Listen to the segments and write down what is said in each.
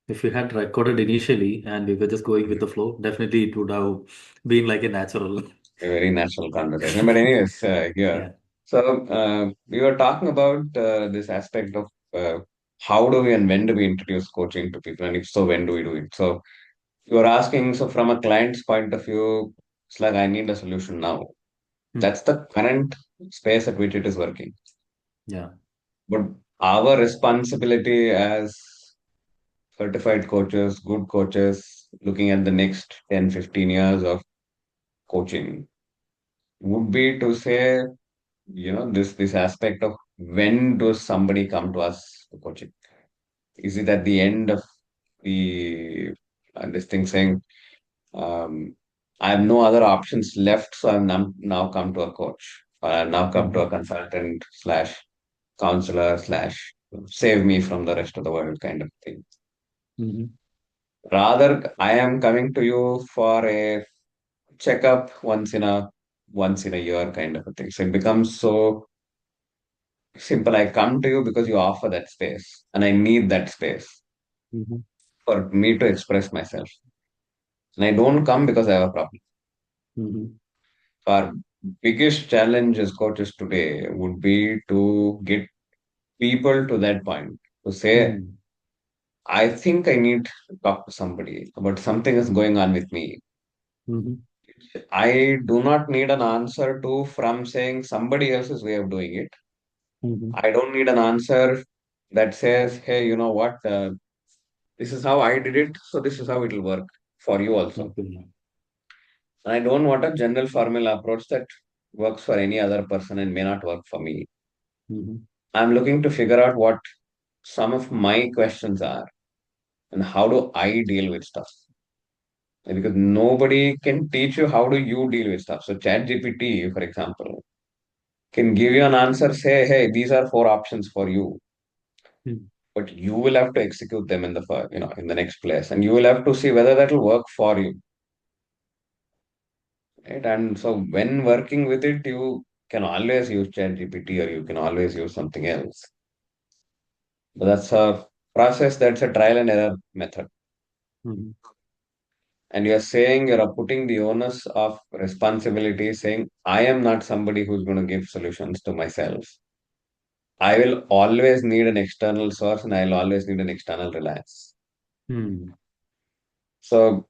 if we had recorded initially and we were just going with the flow, definitely it would have been like a natural. A very natural conversation. But anyways, here, Yeah. so we were talking about this aspect of how do we and when do we introduce coaching to people, and if so, when do we do it? So you are asking, so from a client's point of view, it's like I need a solution now. Hmm. That's the current space at which it is working. Yeah. But our responsibility as certified coaches, good coaches, looking at the next 10, 15 years of coaching would be to say, this aspect of when does somebody come to us for coaching? Is it at the end of the this thing saying, um, I have no other options left, so now come to a coach, or I've now come to Hmm. a consultant slash counselor slash save me from the rest of the world kind of thing. Hmm. Rather, I am coming to you for a checkup once in a year kind of a thing. So it becomes so simple. I come to you because you offer that space, and I need that space Hmm. for me to express myself. And I don't come because I have a problem. Hmm. Our biggest challenge as coaches today would be to get people to that point to say, Hmm. I think I need to talk to somebody about something is going on with me. Hmm. I do not need an answer to from saying somebody else's way of doing it. Hmm. I don't need an answer that says, hey, you know what? This is how I did it, so this is how it will work for you also. Okay. And I don't want a general formula approach that works for any other person and may not work for me. Hmm. I'm looking to figure out what some of my questions are and how do I deal with stuff. Because nobody can teach you how do you deal with stuff. So ChatGPT, for example, can give you an answer, say, hey, these are four options for you, but you will have to execute them in in the next place, and you will have to see whether that will work for you, right? And so when working with it, you can always use ChatGPT or you can always use something else. But that's a process. That's a trial and error method. Hmm. And you're saying you're putting the onus of responsibility, saying I am not somebody who's going to give solutions to myself. I will always need an external source and I'll always need an external reliance. Hmm. So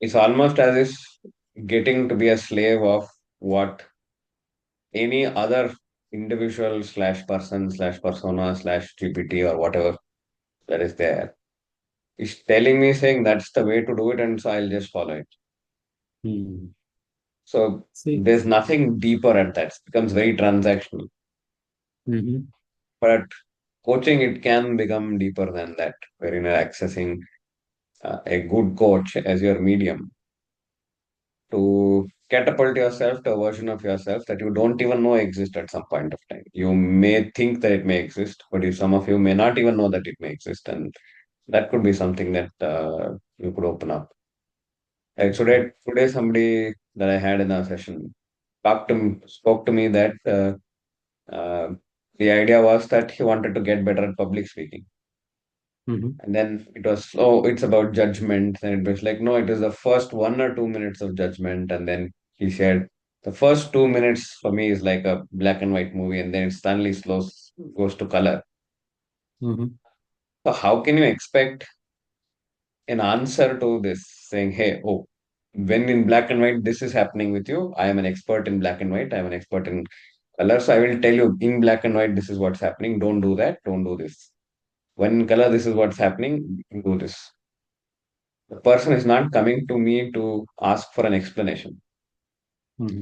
it's almost as if getting to be a slave of what any other individual slash person slash persona slash GPT or whatever that is there is telling me saying that's the way to do it, and so I'll just follow it. Hmm. So See. there's nothing deeper at that. It becomes very transactional. Hmm. But coaching, it can become deeper than that, wherein you're accessing a good coach as your medium to catapult yourself to a version of yourself that you don't even know exists at some point of time. You may think that it may exist, but some of you may not even know that it may exist, and that could be something that you could open up. Today somebody that I had in a session spoke to me that the idea was that he wanted to get better at public speaking. Hmm. And then it was, oh, it's about judgment. And it was like, no, it is the first 1 or 2 minutes of judgment. And then he said, the first 2 minutes for me is like a black and white movie, and then it suddenly slows, goes to color. Hmm. So, how can you expect an answer to this saying, hey, oh, when in black and white, this is happening with you? I am an expert in black and white, I am an expert in color. So, I will tell you in black and white, this is what's happening. Don't do that. Don't do this. When in color, this is what's happening. Do this. The person is not coming to me to ask for an explanation, Hmm.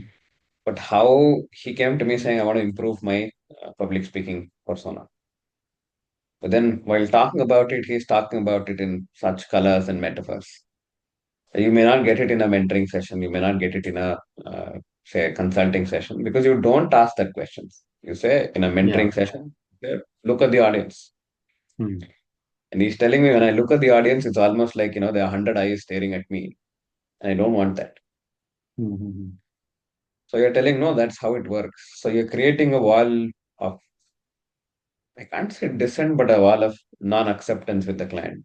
but how he came to me saying, I want to improve my public speaking persona. But then while talking about it, he's talking about it in such colors and metaphors. You may not get it in a mentoring session. You may not get it in say, a consulting session because you don't ask that questions. You say in a mentoring Yeah. session, "Okay, look at the audience." Hmm. And he's telling me when I look at the audience, it's almost like, there are 100 eyes staring at me. And I don't want that. Hmm. So you're telling, no, that's how it works. So you're creating a wall of I can't say dissent, but a wall of non-acceptance with the client,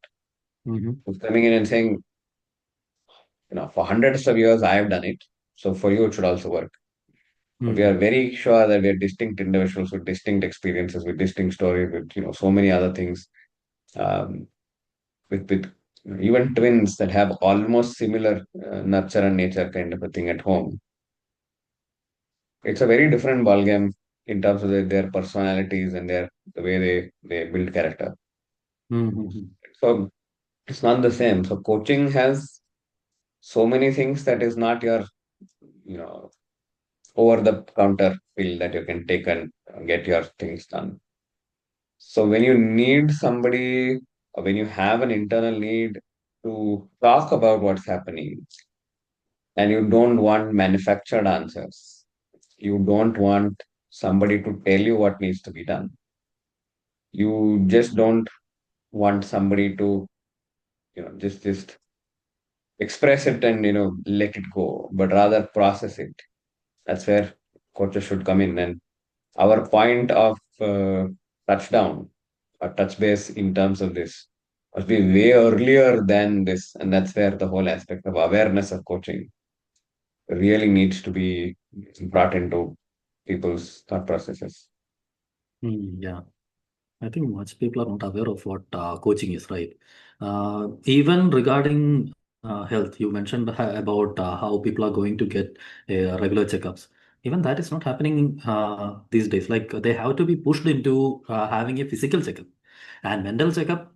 Mm-hmm. who's coming in and saying, for hundreds of years I have done it, so for you it should also work. But we are Mm-hmm. very sure that we are distinct individuals with distinct experiences, with distinct stories, with so many other things. Um, with even twins that have almost similar nurture and nature kind of a thing at home. It's a very different ballgame in terms of their personalities and the way they build character. Mm-hmm. So it's not the same. So coaching has so many things that is not your you know over the counter pill that you can take and get your things done. So when you need somebody, or when you have an internal need to talk about what's happening, and you don't want manufactured answers, you don't want somebody to tell you what needs to be done. You just don't want somebody to, just express it and let it go, but rather process it. That's where coaches should come in. And our point of touchdown or touch base in terms of this must be way earlier than this. And that's where the whole aspect of awareness of coaching really needs to be brought into people's thought processes. Yeah. I think much people are not aware of what coaching is, right? Even regarding health, you mentioned about how people are going to get regular checkups. Even that is not happening these days. Like they have to be pushed into having a physical checkup and mental checkup.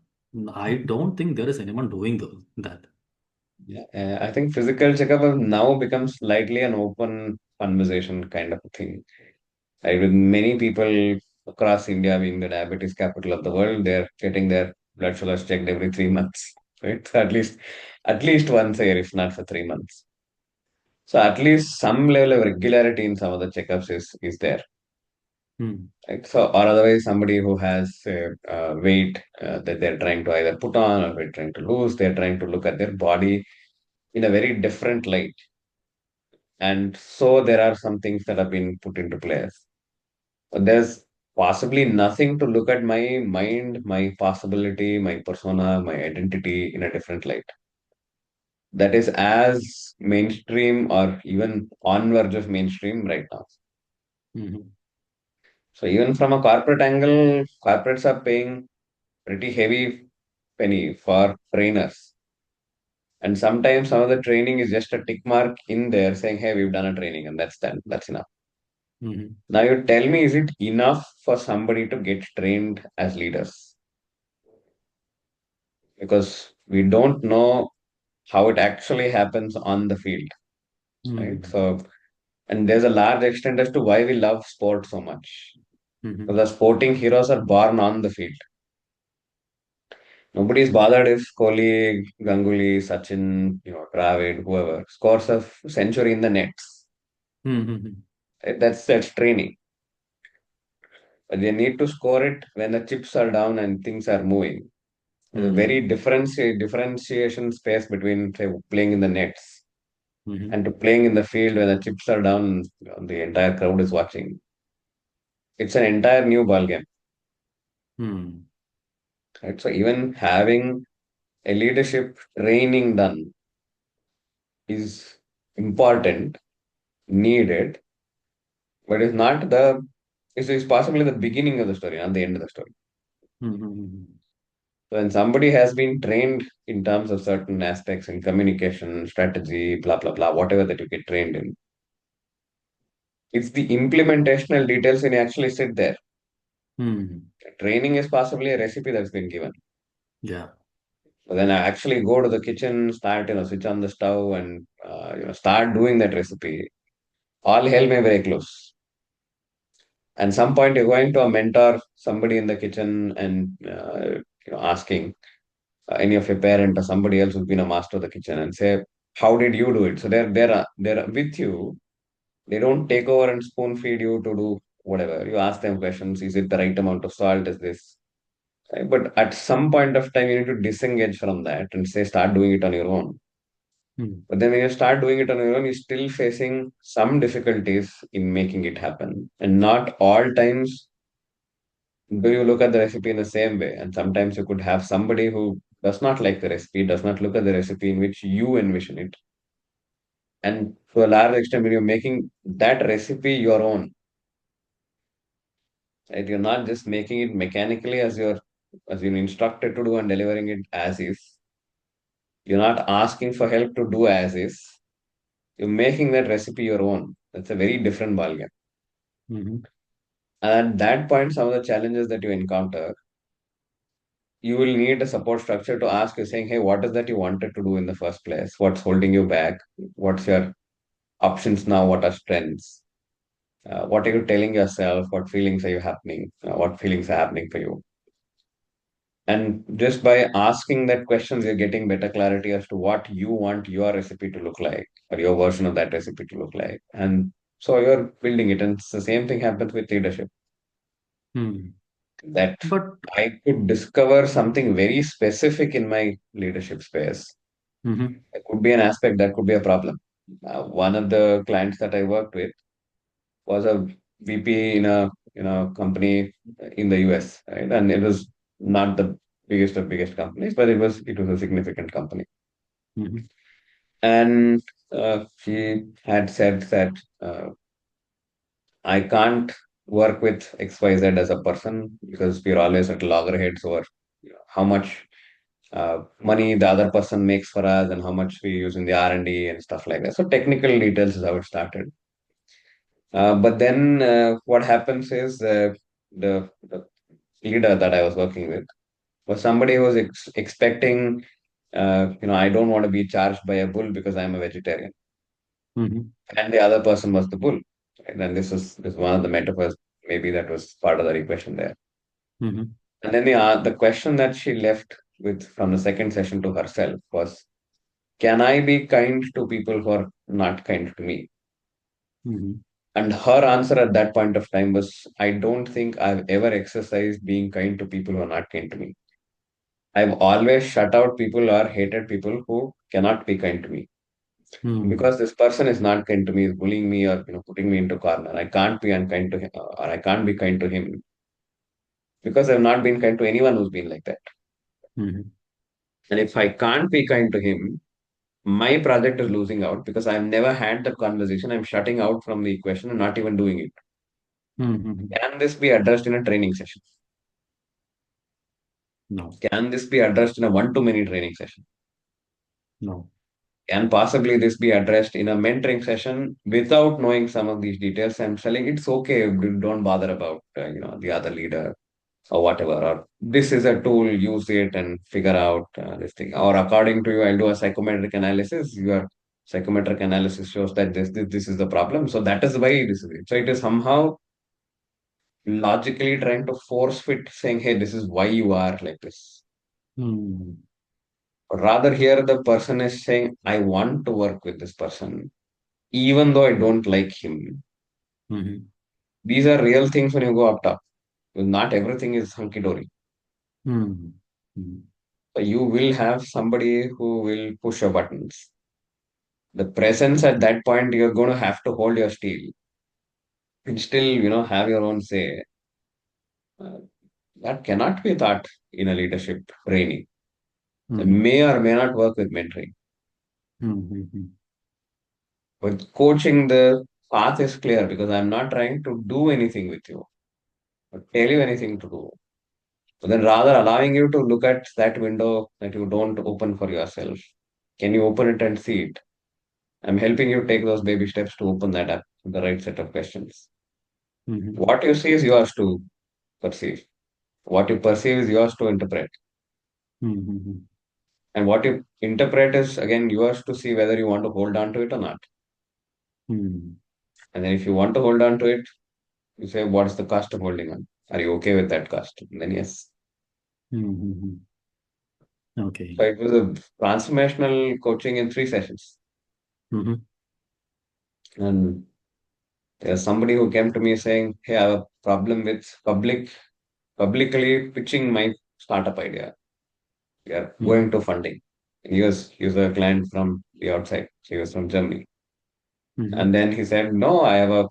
I don't think there is anyone doing that. Yeah, I think physical checkup has now become slightly an open conversation kind of a thing. Right, with many people across India being the diabetes capital of the world, they're getting their blood sugars checked every 3 months, right? So at least once a year, if not for 3 months. So at least some level of regularity in some of the checkups is there. Hmm. Right? So or otherwise somebody who has weight that they're trying to either put on or they're trying to lose, they're trying to look at their body in a very different light. And so there are some things that have been put into place. There's possibly nothing to look at my mind, my possibility, my persona, my identity in a different light. That is as mainstream or even on verge of mainstream right now. Hmm. So even from a corporate angle, corporates are paying pretty heavy penny for trainers. And sometimes some of the training is just a tick mark in there saying, hey, we've done a training and that's done. That's enough. Hmm. Now you tell me, is it enough for somebody to get trained as leaders? Because we don't know how it actually happens on the field, right? Hmm. So, and there's a large extent as to why we love sport so much. Hmm. Because the sporting heroes are born on the field. Nobody is bothered if Kohli, Ganguly, Sachin, Dravid, whoever scores a century in the nets. Hmm. Right? That's training. But they need to score it when the chips are down and things are moving. There's a very Hmm. differentiation space between say playing in the nets Hmm. and to playing in the field when the chips are down, the entire crowd is watching. It's an entire new ballgame, Hmm. right? So even having a leadership training done is important, needed, but it's not the it's possibly the beginning of the story, not the end of the story. Hmm. Hmm. So when somebody has been trained in terms of certain aspects in communication, strategy, blah blah blah, whatever that you get trained in, it's the implementational details when you actually sit there. Hmm. Training is possibly a recipe that's been given. Yeah. But then I actually go to the kitchen, start, switch on the stove and, start doing that recipe. All hell may break loose. And some point you're going to a mentor, somebody in the kitchen and, asking any of your parent or somebody else who's been a master of the kitchen and say, how did you do it? So they're with you. They don't take over and spoon feed you to do whatever. You ask them questions. Is it the right amount of salt? Is this? Right? But at some point of time, you need to disengage from that and say, start doing it on your own. Hmm. But then when you start doing it on your own, you're still facing some difficulties in making it happen. And not all times Do you look at the recipe in the same way? And sometimes you could have somebody who does not like the recipe, does not look at the recipe in which you envision it. And to a large extent, when you're making that recipe your own, right? You're not just making it mechanically as you're instructed to do and delivering it as is. You're not asking for help to do as is. You're making that recipe your own. That's a very different ballgame. Mm-hmm. And at that point, some of the challenges that you encounter, you will need a support structure to ask you, saying, hey, what is that you wanted to do in the first place? What's holding you back? What's your options now? What are strengths? What are you telling yourself? What feelings are you happening? What feelings are happening for you? And just by asking that questions, you're getting better clarity as to what you want your recipe to look like, or your version of that recipe to look like. And so you're building it. And it's the same thing happens with leadership, Hmm. that But I could discover something very specific in my leadership space. mm-hmm. It could be an aspect that could be a problem. One of the clients that I worked with was a VP in a company in the US, right? And it was not the biggest of biggest companies, but it was a significant company. Mm-hmm. And she had said that I can't work with XYZ as a person because we're always at loggerheads over how much money the other person makes for us and how much we use in the R&D and stuff like that. So technical details is how it started. But then what happens is the leader that I was working with was somebody who was expecting, I don't want to be charged by a bull because I'm a vegetarian. Mm-hmm. And the other person was the bull. And then this is one of the metaphors, maybe that was part of the equation there. Mm-hmm. And then the question that she left with from the second session to herself was, can I be kind to people who are not kind to me? Mm-hmm. And her answer at that point of time was, I don't think I've ever exercised being kind to people who are not kind to me. I've always shut out people or hated people who cannot be kind to me. Mm-hmm. Because this person is not kind to me, is bullying me or putting me into corner. I can't be unkind to him or I can't be kind to him because I've not been kind to anyone who's been like that. Mm-hmm. And if I can't be kind to him, my project is losing out because I've never had that conversation. I'm shutting out from the equation and not even doing it. Mm-hmm. Can this be addressed in a training session? No, Can this be addressed in a one-to-many training session? no. Can possibly this be addressed in a mentoring session without knowing some of these details? I'm telling it's okay. Don't bother about the other leader or whatever. Or this is a tool. Use it and figure out this thing. Or according to you, I'll do a psychometric analysis. Your psychometric analysis shows that this is the problem. So that is why this is it. So it is somehow logically trying to force fit, saying, "Hey, this is why you are like this." Mm-hmm. Rather, here the person is saying, I want to work with this person, even though I don't like him. Mm-hmm. These are real things when you go up top. Not everything is hunky dory. Mm-hmm. So you will have somebody who will push your buttons. The presence at that point, you're going to have to hold your steel and still, have your own say. Uh, that cannot be taught in a leadership training. It Mm-hmm. may or may not work with mentoring. Mm-hmm. With coaching, the path is clear because I'm not trying to do anything with you or tell you anything to do. But then rather allowing you to look at that window that you don't open for yourself. Can you open it and see it? I'm helping you take those baby steps to open that up with the right set of questions. Mm-hmm. What you see is yours to perceive. What you perceive is yours to interpret. Mm-hmm. And what you interpret is again yours to see whether you want to hold on to it or not. Mm-hmm. And then if you want to hold on to it, you say, what's the cost of holding on? Are you okay with that cost? And then yes. Mm-hmm. Okay. So it was a transformational coaching in 3 sessions. Mm-hmm. And there's somebody who came to me saying, hey, I have a problem with publicly pitching my startup idea. We are Mm-hmm. going to funding. He was a client from the outside. He was from Germany. Mm-hmm. And then he said, no, I have a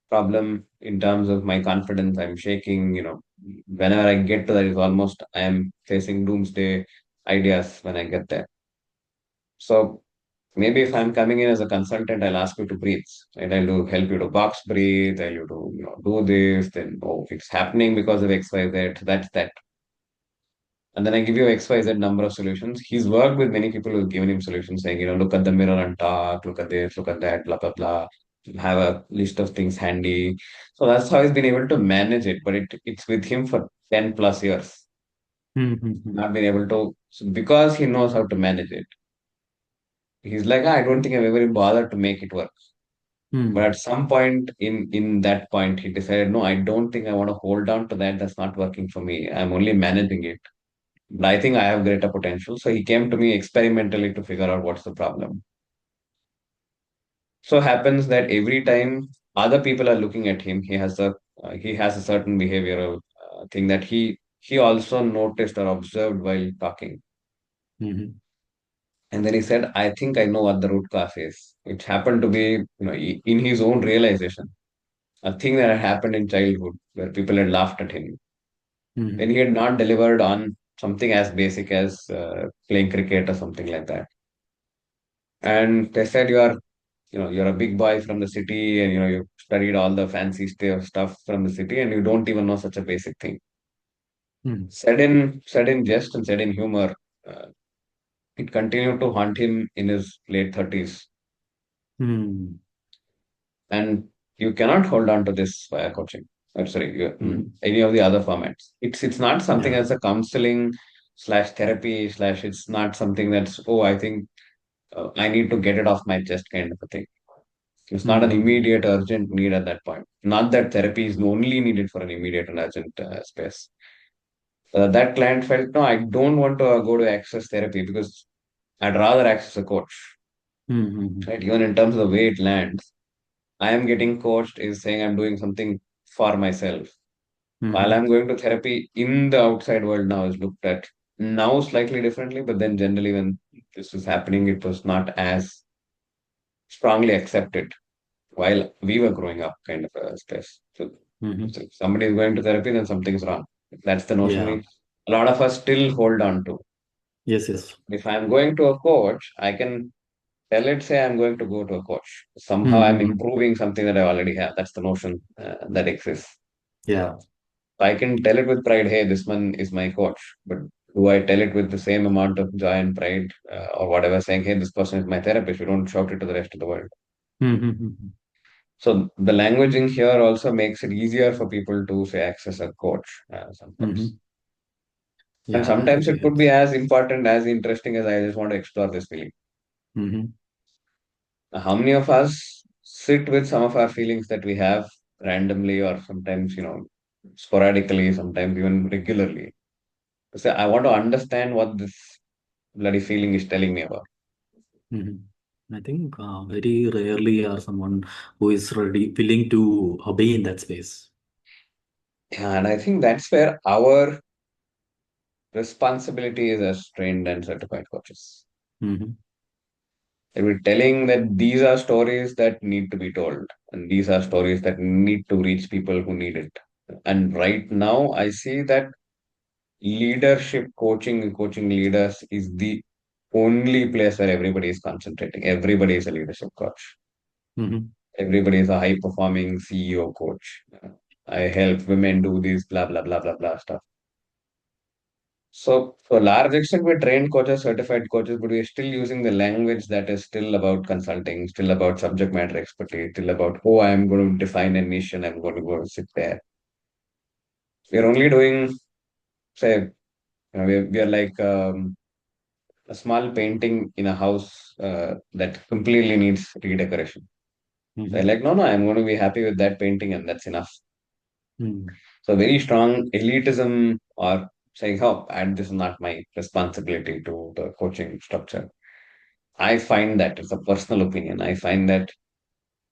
problem. in terms of my confidence. I'm shaking, whenever I get to that, it's almost I am facing doomsday ideas when I get there. So maybe if I'm coming in as a consultant, I'll ask you to breathe. And I'll help you to box breathe, I'll you to do this, then oh, if it's happening because of XYZ, that's that. And then I give you XYZ number of solutions. He's worked with many people who've given him solutions saying, look at the mirror and talk, look at this, look at that, blah, blah, blah. Have a list of things handy. So that's how he's been able to manage it. But it's with him for 10 plus years. Mm-hmm. Not been able to, so because he knows how to manage it. He's like, I don't think I've ever bothered to make it work. But Mm-hmm. at some point in that point, he decided, no, I don't think I want to hold on to that. That's not working for me. I'm only managing it. But I think I have greater potential. So he came to me experimentally to figure out what's the problem. So happens that every time other people are looking at him, he has a certain behavioral thing that he also noticed or observed while talking. Mm-hmm. And then he said, I think I know what the root cause is. It happened to be, in his own realization, a thing that had happened in childhood where people had laughed at him. Mm-hmm. When he had not delivered on something as basic as playing cricket or something like that. And they said, you're a big boy from the city and, you studied all the fancy stuff from the city and you don't even know such a basic thing. Mm-hmm. Said in jest and said in humor, uh, it continued to haunt him in his late 30s. Mm-hmm. And you cannot hold on to this via coaching. Sorry, Mm-hmm. any of the other formats. It's not something Yeah. as a counseling slash therapy slash. It's not something that's I think I need to get it off my chest kind of a thing. It's not an Mm-hmm. immediate urgent need at that point. Not that therapy is only needed for an immediate and urgent space. That client felt no, I don't want to go to access therapy because I'd rather access a coach. Mm-hmm. Right, even in terms of the way it lands, I am getting coached is saying I'm doing something for myself. While Mm-hmm. I'm going to therapy in the outside world now is looked at now slightly differently, but then generally when this was happening, it was not as strongly accepted while we were growing up, kind of a space. So, Mm-hmm. so if somebody is going to therapy, then something's wrong. That's the notion Yeah. a lot of us still hold on to. Yes, yes. If I'm going to a coach, I can tell it, say I'm going to go to a coach. Somehow I'm Mm-hmm. improving something that I already have. That's the notion that exists. Yeah. I can tell it with pride, hey, this one is my coach. But do I tell it with the same amount of joy and pride or whatever, saying, hey, this person is my therapist? We don't shout it to the rest of the world. Mm-hmm. So the languaging here also makes it easier for people to say access a coach sometimes. Mm-hmm. And Yeah, I sometimes it agree. could be as important, as interesting as I just want to explore this feeling. Mm-hmm. How many of us sit with some of our feelings that we have randomly or sometimes, sporadically, sometimes even regularly? Say, I want to understand what this bloody feeling is telling me about. Mm-hmm. I think very rarely are someone who is ready, willing to be in that space. Yeah, and I think that's where our responsibility is as trained and certified coaches. Mm-hmm. We're telling that these are stories that need to be told, and these are stories that need to reach people who need it. And right now, I see that leadership coaching leaders is the only place where everybody is concentrating. Everybody is a leadership coach. Mm-hmm. Everybody is a high performing CEO coach. I help women do this, blah, blah, blah, blah, blah stuff. So, to a large extent, we're trained coaches, certified coaches, but we're still using the language that is still about consulting, still about subject matter expertise, still about, oh, I'm going to define a niche and I'm going to go sit there. We're only doing, say, we are like a small painting in a house that completely needs redecoration. They're Mm-hmm. like, no, no, I'm going to be happy with that painting and that's enough. Mm-hmm. So, very strong elitism or saying, oh, and this is not my responsibility to the coaching structure. I find that it's a personal opinion. I find that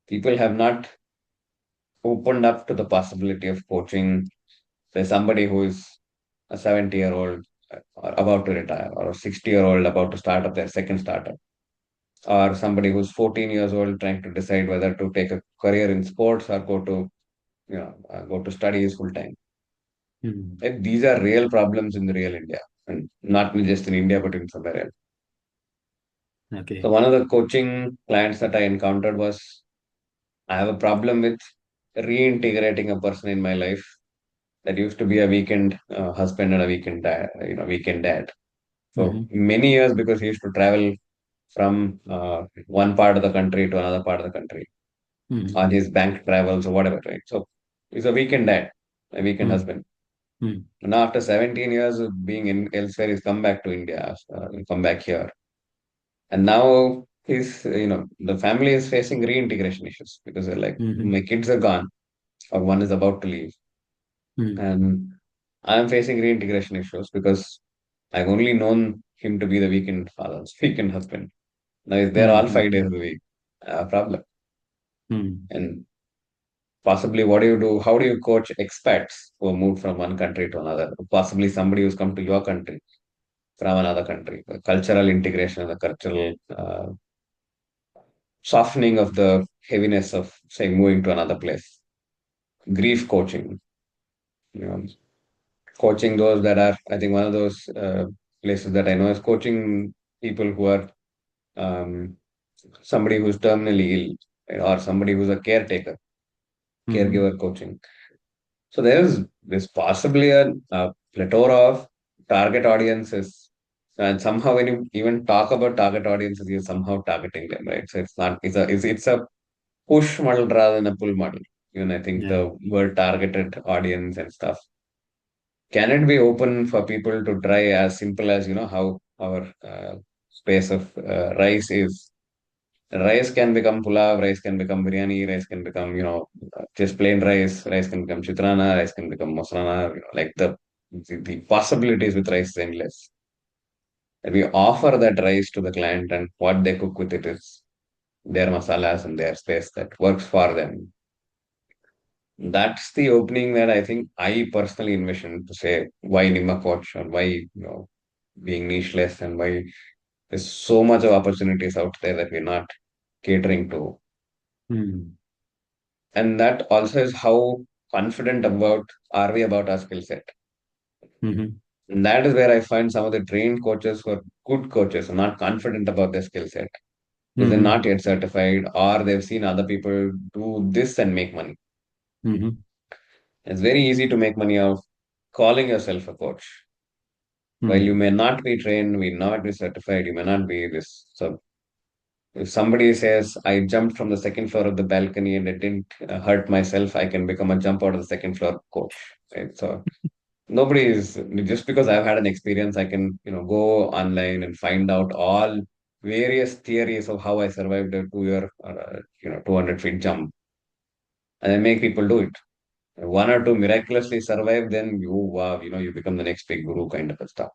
people have not opened up to the possibility of coaching, say, somebody who is a 70-year-old or about to retire, or a 60-year-old about to start up their second startup, or somebody who's 14 years old trying to decide whether to take a career in sports or go to go to studies full time. Mm. Like, these are real problems in the real India, and not just in India, but in somewhere else. So Okay. one of the coaching clients that I encountered was, I have a problem with reintegrating a person in my life that used to be a weekend husband and a weekend dad, weekend dad for Mm-hmm. many years, because he used to travel from one part of the country to another part of the country Mm-hmm. on his bank travels or whatever, right? So he's a weekend dad, a weekend Mm. husband. Mm. Now, after 17 years of being in elsewhere, he's come back to India, come back here. And now the family is facing reintegration issues because they're like, Mm-hmm. my kids are gone, or one is about to leave. Mm. And I'm facing reintegration issues because I've only known him to be the weekend father, weekend husband. Now he's there all Mm-hmm. 5 days of the week. Problem. Mm. And possibly, what do you do? How do you coach expats who moved from one country to another? Possibly somebody who's come to your country from another country. The cultural integration, the cultural softening of the heaviness of, say, moving to another place. Grief coaching, you know, coaching those that are, I think one of those places that I know is coaching people who are um, somebody who's terminally ill, right, or somebody who's a caretaker, Mm-hmm. caregiver coaching. So there's possibly a plethora of target audiences, and somehow when you even talk about target audiences, you're somehow targeting them, right? So it's a push model rather than a pull model. Even I think Yeah. the word targeted audience and stuff, can it be open for people to try, as simple as how our space of rice is. Rice can become pulao, rice can become biryani, rice can become, just plain rice, rice can become chitrana, rice can become masala, like the possibilities with rice is endless. And we offer that rice to the client, and what they cook with it is their masalas and their space that works for them. That's the opening that I think I personally envision to say why Nimma Coach, or why, being nicheless, and why there's so much of opportunities out there that we're not catering to. Mm. And that also is how confident about are we about our skill set. Mm-hmm. And that is where I find some of the trained coaches who are good coaches are not confident about their skill set because they're Mm-hmm. not yet certified, or they've seen other people do this and make money. Mm-hmm. It's very easy to make money of calling yourself a coach. While you Mm. may not be trained, may not be certified, you may not be this. So if somebody says, I jumped from the second floor of the balcony and it didn't hurt myself, I can become a jump out of the second floor coach. Right? So nobody is, just because I've had an experience, I can, go online and find out all various theories of how I survived a 2 year, 200 feet jump, and I make people do it. One or two miraculously survive, then wow, you become the next big guru kind of a stuff,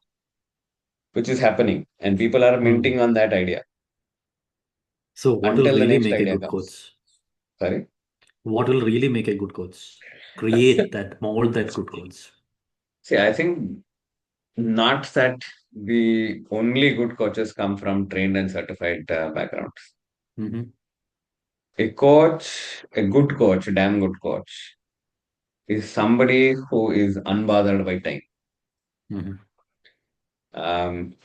which is happening. And people are Mm. minting on that idea So, what will until the really next make a idea good comes. coach? Sorry. What will really make a good coach? Create that, mold that good coach. See, I think not that the only good coaches come from trained and certified backgrounds. Mm-hmm. A good coach, a damn good coach, is somebody who is unbothered by time, Mm-hmm.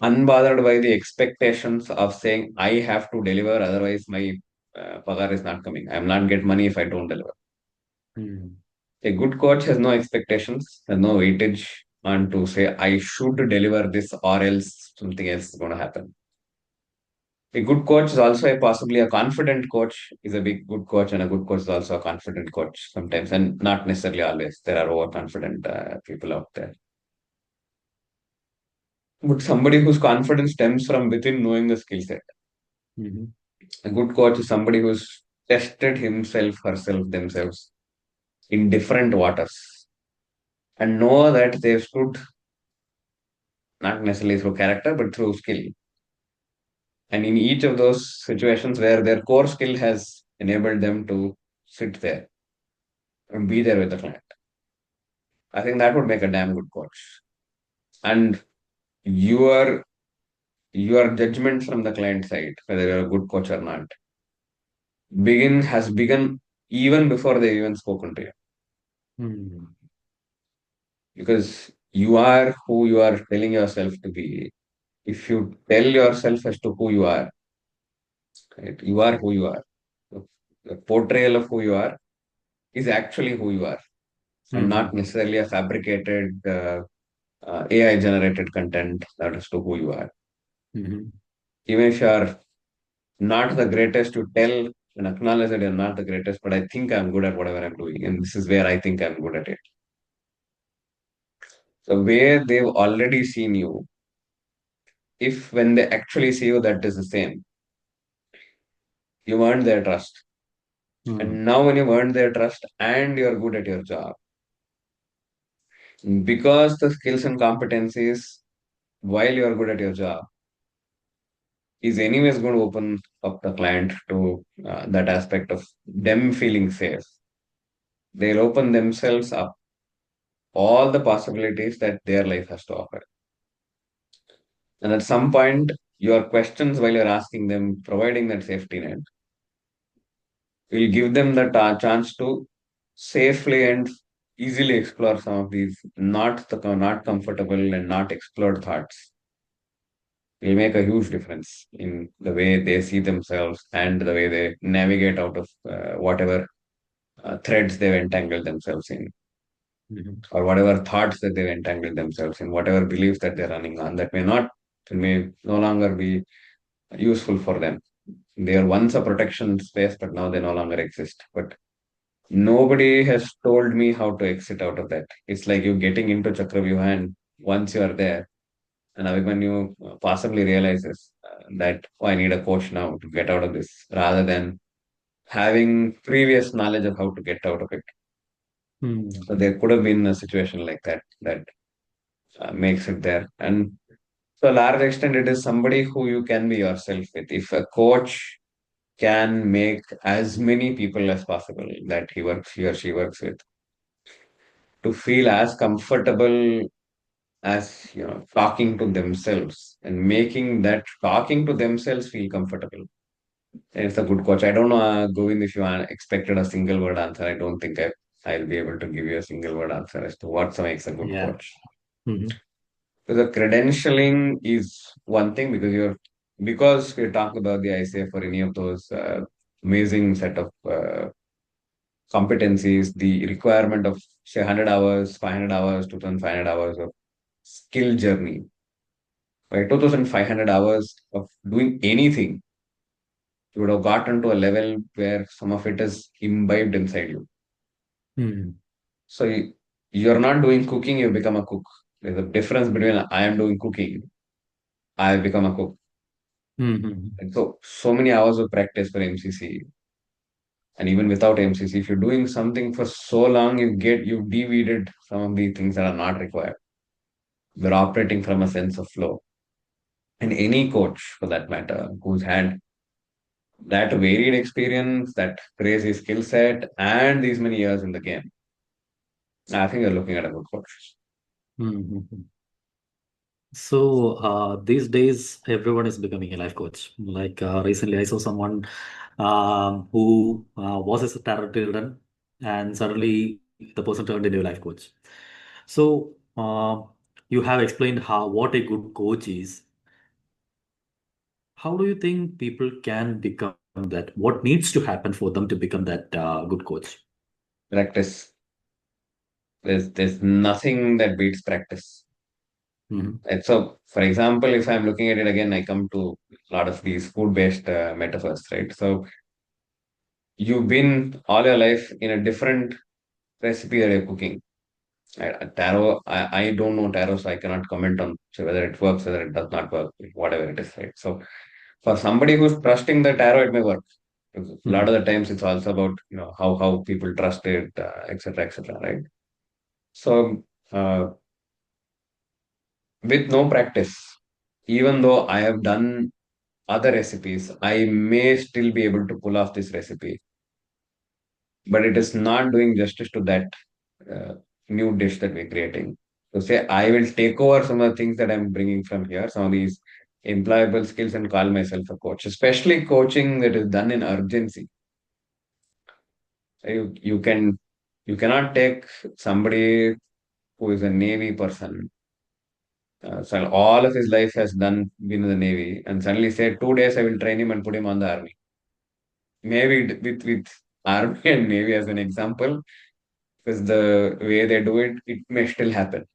unbothered by the expectations of saying, I have to deliver, otherwise my pagar is not coming. I'm not get money if I don't deliver. Mm. A good coach has no expectations, has no weightage on to say, I should deliver this or else something else is going to happen. A good coach is also possibly a confident coach is a big good coach, and a good coach is also a confident coach sometimes, and not necessarily always. There are overconfident people out there. But somebody whose confidence stems from within knowing the skill set. Mm-hmm. A good coach is somebody who's tested himself, herself, themselves in different waters and know that they've stood not necessarily through character but through skill. And in each of those situations where their core skill has enabled them to sit there and be there with the client, I think that would make a damn good coach. And your your judgment from the client side, whether you're a good coach or not, has begun even before they even spoken to you. Hmm. because you are who you are telling yourself to be. If you tell yourself as to who you are, right, you are who you are. The portrayal of who you are is actually who you are, and not Hmm. necessarily a fabricated AI generated content that is to who you are. Hmm. Even if you are not the greatest, you tell and acknowledge that you're not the greatest, but I think I'm good at whatever I'm doing, and this is where I think I'm good at it. So where they've already seen you, if when they actually see you that is the same, you earned their trust. Hmm. And now when you've earned their trust and you're good at your job, because the skills and competencies while you're good at your job is anyways going to open up the client to that aspect of them feeling safe. They'll open themselves up all the possibilities that their life has to offer. And at some point, your questions while you're asking them, providing that safety net, will give them the chance to safely and easily explore some of these not comfortable and not explored thoughts. Will make a huge difference in the way they see themselves and the way they navigate out of whatever threads they've entangled themselves in, Hmm. or whatever thoughts that they've entangled themselves in, whatever beliefs that they're running on that may no longer be useful for them. They are once a protection space, but now they no longer exist. But nobody has told me how to exit out of that. It's like you getting into Chakravyuha, and once you are there, and Abhimanyu possibly realizes that, oh, I need a coach now to get out of this, rather than having previous knowledge of how to get out of it. So Hmm. there could have been a situation like that that makes it there. And to a large extent, it is somebody who you can be yourself with. If a coach can make as many people as possible that he or she works with to feel as comfortable as talking to themselves and making that talking to themselves feel comfortable. And it's a good coach. I don't know, Govind, if you expected a single word answer. I don't think I'll be able to give you a single word answer as to what makes a good Yeah. coach. Hmm. So the credentialing is one thing because we're talking about the ICF or any of those amazing set of competencies, the requirement of say 100 hours, 500 hours, 2,500 hours of skill journey, right? 2,500 hours of doing anything, you would have gotten to a level where some of it is imbibed inside you. Hmm. So you're not doing cooking, you become a cook. There's a difference between I am doing cooking, I have become a cook. Hmm. And so many hours of practice for MCC. And even without MCC, if you're doing something for so long, you've deviated some of the things that are not required. You're operating from a sense of flow. And any coach, for that matter, who's had that varied experience, that crazy skill set, and these many years in the game, I think you're looking at a good coach. Hmm. So these days, everyone is becoming a life coach. Like recently, I saw someone who was a tarot children, and suddenly the person turned into a life coach. So you have explained how what a good coach is. How do you think people can become that? What needs to happen for them to become that good coach? Practice. There's nothing that beats practice. Hmm. And so, for example, if I'm looking at it again, I come to a lot of these food-based metaphors, right? So you've been all your life in a different recipe that you're cooking. Tarot, I don't know tarot, so I cannot comment on whether it works, whether it does not work, whatever it is, right? So for somebody who's trusting the tarot, it may work. Because a lot of the times it's also about how people trust it, etc., etc., right? So with no practice, even though I have done other recipes, I may still be able to pull off this recipe, but it is not doing justice to that uh, new dish that we're creating. So say I will take over some of the things that I'm bringing from here, some of these employable skills, and call myself a coach, especially coaching that is done in urgency. You can You cannot take somebody who is a Navy person, so all of his life has done been in the Navy, and suddenly say 2 days I will train him and put him on the army. Maybe with army and Navy as an example, because the way they do it, it may still happen.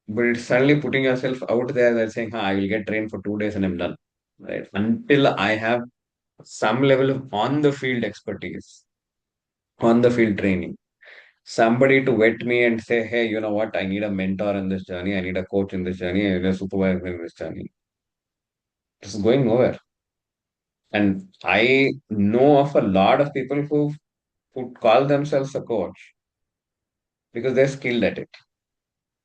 But it's suddenly putting yourself out there that saying, I will get trained for 2 days and I'm done. Right? Until I have some level of on the field expertise, on the field training. Somebody to vet me and say, hey, you know what? I need a mentor in this journey. I need a coach in this journey. I need a supervisor in this journey. It's going nowhere. And I know of a lot of people who call themselves a coach because they're skilled at it.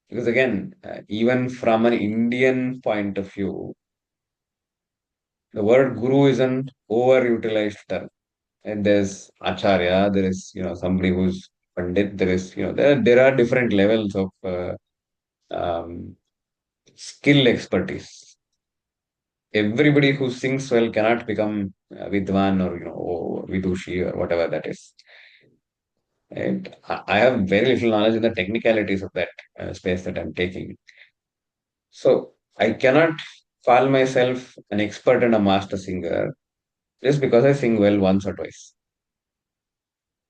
Because again, even from an Indian point of view, the word guru is an overutilized term. And there's acharya, there is somebody who's pandit, there is there are different levels of um, skill expertise. Everybody who sings well cannot become Vidwan or or Vidushi or whatever that is. And I have very little knowledge in the technicalities of that space that I'm taking. So I cannot call myself an expert and a master singer just because I sing well once or twice.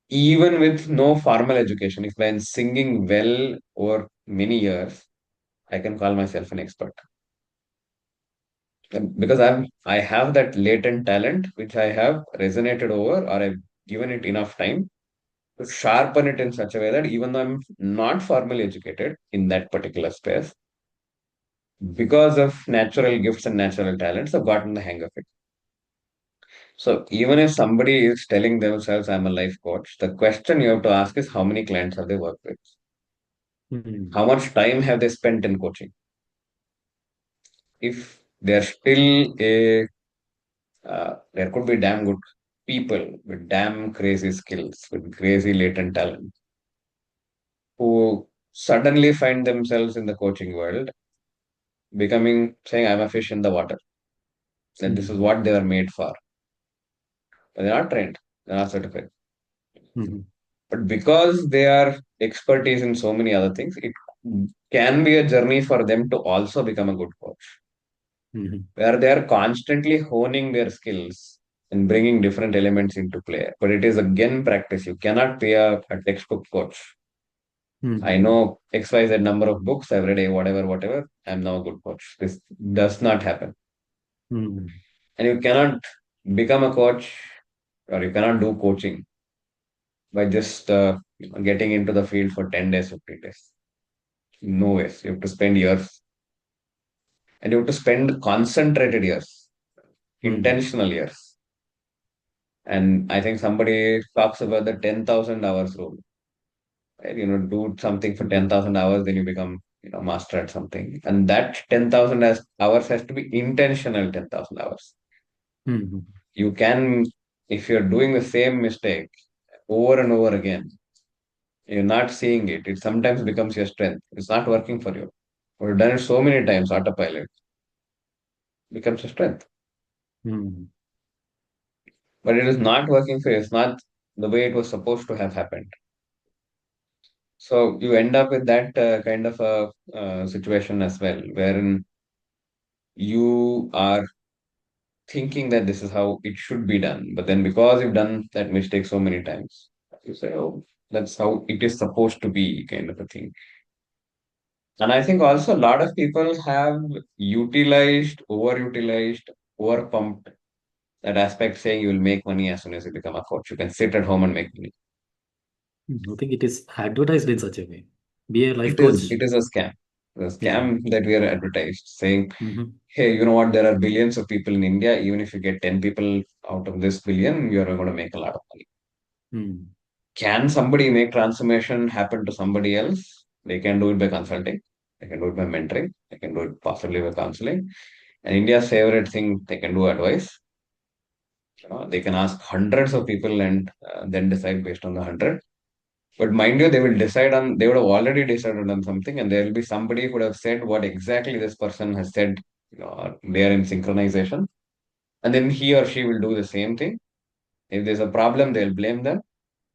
Even with no formal education, if I'm singing well over many years, I can call myself an expert. And because I have that latent talent which I have resonated over or I've given it enough time to sharpen it in such a way that even though I'm not formally educated in that particular space, because of natural gifts and natural talents, I've gotten the hang of it. So even if somebody is telling themselves I'm a life coach, the question you have to ask is how many clients have they worked with? Hmm. How much time have they spent in coaching? If they're still there could be damn good people with damn crazy skills, with crazy latent talent, who suddenly find themselves in the coaching world, becoming saying, I'm a fish in the water, that this is Hmm. what they are made for. But they're not trained, they're not certified. Hmm. But because they are expertise in so many other things, it can be a journey for them to also become a good coach, Hmm. where they are constantly honing their skills and bringing different elements into play. But it is again practice. You cannot be a textbook coach. I Hmm. know XYZ number of books, I've read whatever, whatever. I'm now a good coach. This does not happen. Hmm. And you cannot become a coach or you cannot do coaching by just getting into the field for 10 days, 15 days. No ways. You have to spend years and you have to spend concentrated years, Hmm. intentional years. And I think somebody talks about the 10,000 hours rule. Right? Do something for Yeah. 10,000 hours, then you become, master at something. And that 10,000 hours has to be intentional 10,000 hours. Hmm. You can, if you're doing the same mistake over and over again, you're not seeing it. It sometimes becomes your strength. It's not working for you. We've done it so many times, autopilot becomes a strength. Hmm. But it is not working for you. It's not the way it was supposed to have happened. So you end up with that kind of a situation as well, wherein you are thinking that this is how it should be done. But then because you've done that mistake so many times, you say, oh, that's how it is supposed to be, kind of a thing. And I think also a lot of people have utilized, overutilized, overpumped that aspect saying you will make money as soon as you become a coach. You can sit at home and make money. I think it is advertised in such a way. Be a life It is. coach. It is a scam. The Yeah. scam that we are advertised saying, Hmm. hey, you know what? There are billions of people in India. Even if you get 10 people out of this billion, you're going to make a lot of money. Hmm. Can somebody make transformation happen to somebody else? They can do it by consulting. They can do it by mentoring. They can do it possibly by counseling. And India's favorite thing they can do advice. They can ask hundreds of people and then decide based on the 100. But mind you, they would have already decided on something, and there will be somebody who would have said what exactly this person has said. They are in synchronization. And then he or she will do the same thing. If there's a problem, they'll blame them.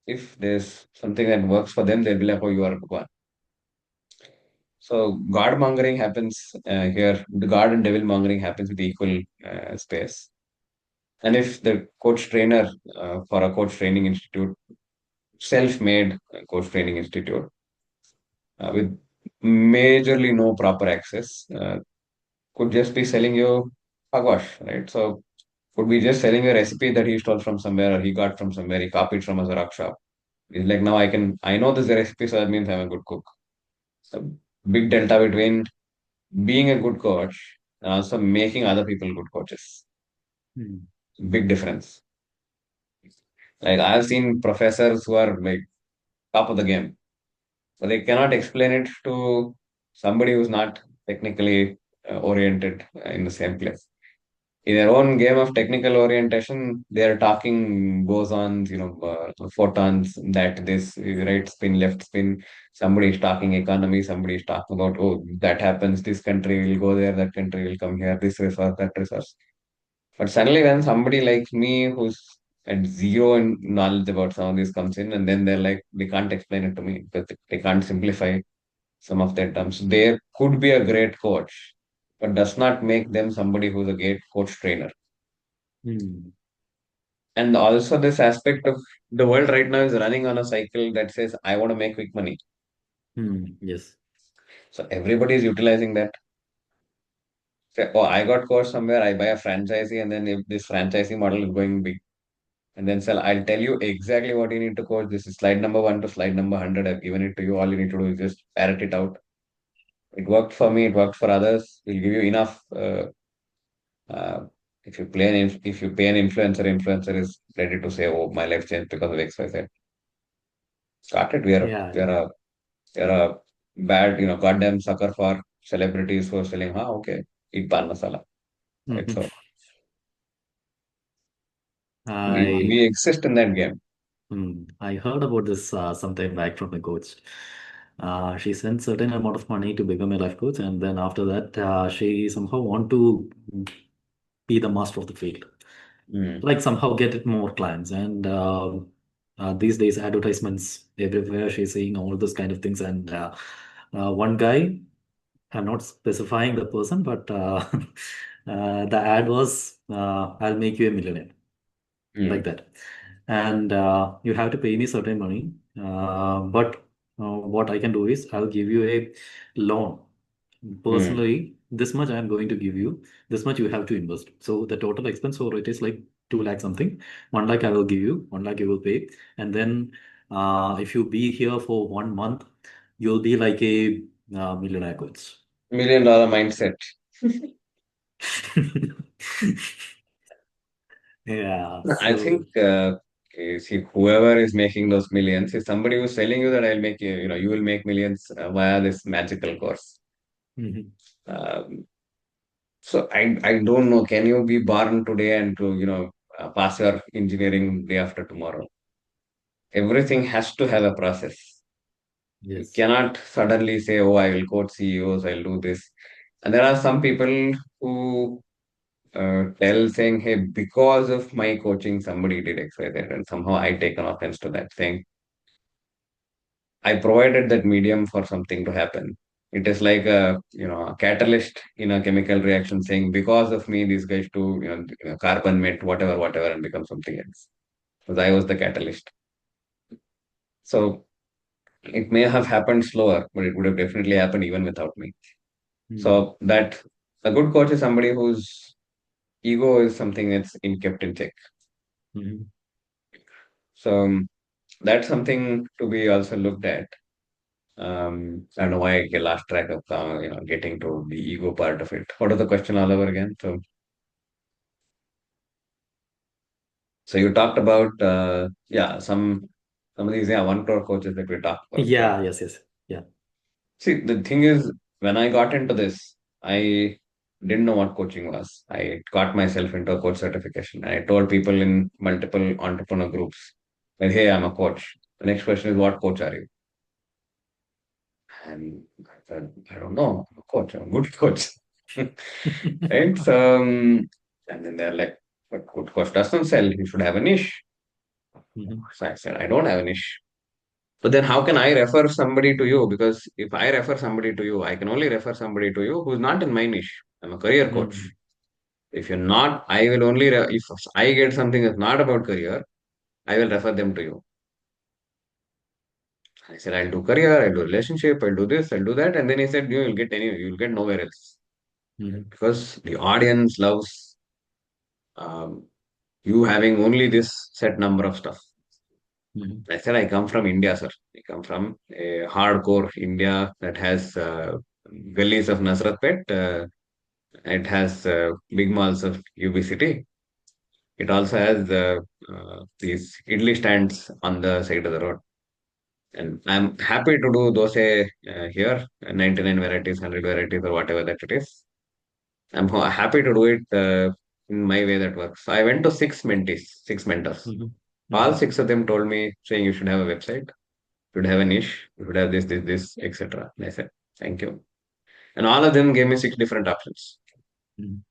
If there's something that works for them, they'll be like, oh, you are a good one. So God mongering happens here. The God and devil mongering happens with equal space. And if the coach trainer for a coach training institute, self-made coach training institute with majorly no proper access, could just be selling you hogwash, right? So could be just selling a recipe that he stole from somewhere or he got from somewhere, he copied from a Xerox shop. He's like, now I know this recipe, so that means I'm a good cook. So big delta between being a good coach and also making other people good coaches. Hmm. Big difference. Like I've seen professors who are like top of the game, but they cannot explain it to somebody who's not technically oriented in the same place. In their own game of technical orientation, they are talking bosons, photons, that this is right spin, left spin. Somebody is talking economy, somebody is talking about, oh, that happens, this country will go there, that country will come here, this resource, that resource. But suddenly, when somebody like me who's at zero in knowledge about some of this comes in, and then they're like, they can't explain it to me because they can't simplify some of their terms. There could be a great coach, but does not make them somebody who's a great coach trainer. Hmm. And also this aspect of the world right now is running on a cycle that says, I want to make quick money. Hmm. Yes. So everybody is utilizing that. Say, oh, I got course somewhere, I buy a franchisee, and then if this franchisee model is going big, and then sell, I'll tell you exactly what you need to coach. This is slide number 1 to slide number 100. I've given it to you. All you need to do is just parrot it out. It worked for me, it worked for others. We'll give you enough. Uh, if you pay an influencer, influencer is ready to say, oh, my life changed because of XYZ. Started. Yeah. You're a bad, goddamn sucker for celebrities who are selling, okay, eat pan masala. Right. Mhm. So we I exist in that game. I heard about this sometime back from a coach. She sent certain amount of money to become a life coach, and then after that, she somehow want to be the master of the field, Mm, like somehow get it more clients. And these days, advertisements everywhere. She's saying all those kind of things. And one guy, I'm not specifying the person, but the ad was, "I'll make you a millionaire." Like mm, that. And you have to pay me certain money. But what I can do is I'll give you a loan. mm. Personally, this much I'm going to give you, this much you have to invest. So the total expense for it is like 2 lakh something. 1 lakh I will give you, 1 lakh you will pay. And then if you be here for 1 month, you'll be like a millionaire coach. $1 million mindset. Yeah. I think So see, whoever is making those millions is somebody who's telling you that I'll make you, you will make millions via this magical course. mhm. Um, so I don't know. Can you be born today and to, pass your engineering day after tomorrow? Everything has to have a process. You Yes. cannot suddenly say, oh, I will coach CEOs, I'll do this. And there are some people who tell saying, hey, because of my coaching, somebody did X, Y, Z, and somehow I take an offense to that, saying, I provided that medium for something to happen. It is like a catalyst in a chemical reaction saying, because of me, these guys do, carbon met, whatever, whatever, and become something else. Because I was the catalyst. So it may have happened slower, but it would have definitely happened even without me. Mhm. So that a good coach is somebody whose ego is something that's kept in check. Mhm. So that's something to be also looked at. I don't know why I lost track of getting to the ego part of it. What was the question all over again? So you talked about some of these 1 crore coaches that we talked about. So Yeah. Yes. Yes. Yeah. see, the thing is, when I got into this, I didn't know what coaching was. I got myself into a coach certification. I told people in multiple entrepreneur groups that, hey, I'm a coach. The next question is, what coach are you? And I said, I don't know, I'm a coach, I'm a good coach. Right? So, and then they're like, but good coach doesn't sell. You should have a niche. Mhm. So I said, I don't have a niche. But then how can I refer somebody to you? Because if I refer somebody to you, I can only refer somebody to you who's not in my niche. I'm a career coach. Mhm. If you're not, I will only, if I get something that's not about career, I will refer them to you. I said, I'll do career, I'll do relationship, I'll do this, I'll do that. And then he said, you will get anywhere, you'll get nowhere else. Mhm. Because the audience loves um, you having only this set number of stuff. Mhm. I said, I come from India, sir. I come from a hardcore India that has gullies of Nasratpet. It has big malls of UB City. It also has these idli stands on the side of the road. And I'm happy to do dosa here, 99 varieties, 100 varieties, or whatever that it is. Happy to do it in my way that works. So I went to six mentees, six mentors. Mhm. All Mhm. six of them told me, saying you should have a website, you should have a niche, you should have this, etc. And I said, thank you. And all of them gave me six different options. Mhm.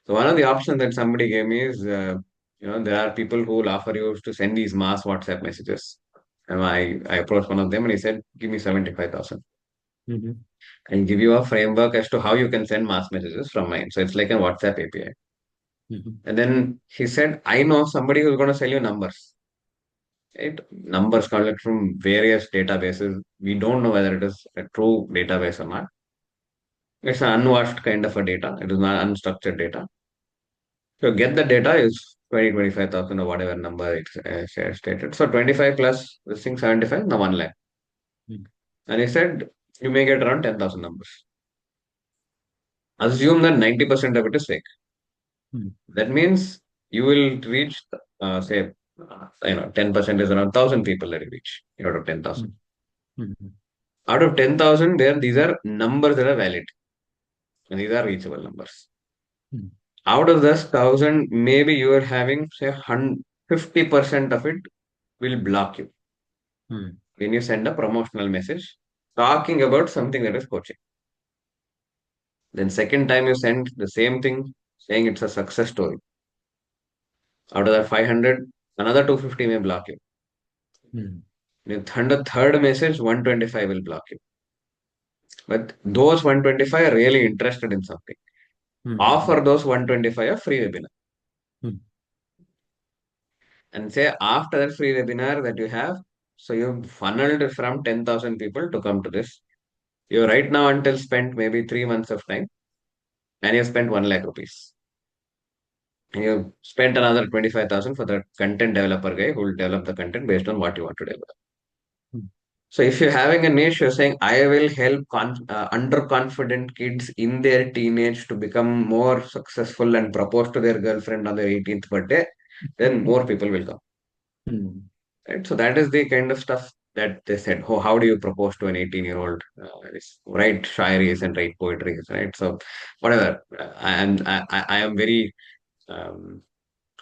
So one of the options that somebody gave me is, there are people who will offer you to send these mass WhatsApp messages. And I approached one of them and he said, give me 75,000. Mhm. And give you a framework as to how you can send mass messages from mine. So it's like a WhatsApp API. Mhm. And then he said, I know somebody who's going to sell you numbers. Right? Numbers collected from various databases. We don't know whether it is a true database or not. It's an unwashed kind of a data. It is not unstructured data. So get the data is 20, 25,000 or whatever number it's stated. So 25 plus this thing 75, now 1 lakh. Mhm. And he said, you may get around 10,000 numbers. Assume that 90% of it is fake. Mhm. That means you will reach, say, 10% is around 1,000 people that you reach out of 10,000. Mhm. Mhm. Out of 10,000, these are numbers that are valid and these are reachable numbers. Mhm. Out of this 1,000, maybe you are having, say, 50% of it will block you Mhm. when you send a promotional message talking about something that is coaching. Then, second time you send the same thing saying it's a success story. Out of that 500, another 250 may block you. Mhm. In the third message, 125 will block you. But those 125 are really interested in something. Offer Mhm. those 125 a free webinar. Mhm. And say after that free webinar that you have, so you funneled from 10,000 people to come to this. You right now until spent maybe 3 months of time and you spent 1 lakh rupees. And you spent another 25,000 for the content developer guy who will develop the content based on what you want to develop. Mhm. So if you're having a niche, you're saying, I will help underconfident kids in their teenage to become more successful and propose to their girlfriend on their 18th birthday, then more people will come. Mhm. Right? So that is the kind of stuff that they said, oh, how do you propose to an 18-year-old? Write shairis and write poetry, right? So whatever. I am very, um,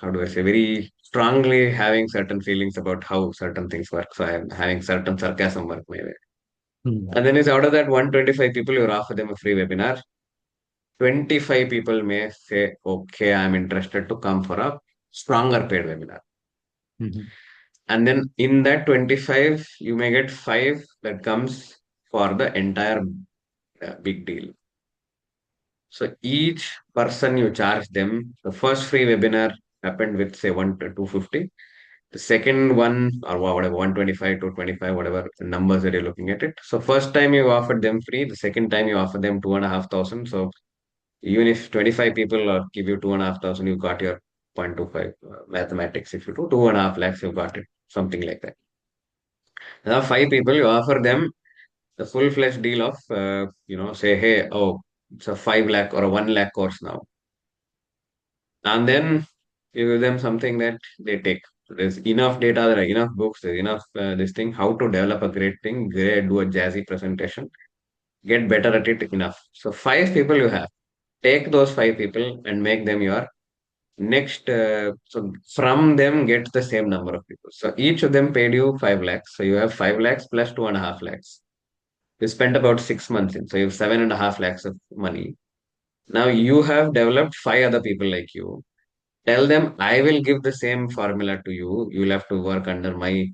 how do I say, very strongly having certain feelings about how certain things work. So I am having certain sarcasm work my way. Mhm. And then is out of that 125 people, you offer them a free webinar. 25 people may say, okay, I'm interested to come for a stronger paid webinar. Mhm. And then in that 25, you may get five that comes for the entire big deal. So each person you charge them, the first free webinar happened with say 1 to 250. The second one or whatever 125 to 25, whatever numbers that you're looking at it. So first time you offered them free, the second time you offer them 2,500. So even if 25 people give you 2,500, you got your 0.25 mathematics. If you do 2.5 lakhs, you got it, something like that. Now five people, you offer them the full-fledged deal of, say, hey, oh, it's a 5 lakh or a 1 lakh course now. And then you give them something that they take. So there's enough data, there are enough books, there's enough this thing, how to develop a great thing, do a jazzy presentation, get better at it enough. So five people you have, take those five people and make them your next. So from them, get the same number of people. So each of them paid you 5 lakhs. So you have 5 lakhs plus 2.5 lakhs. You spent about 6 months in, so you have 7.5 lakhs of money. Now you have developed five other people like you. Tell them I will give the same formula to you. You'll have to work under my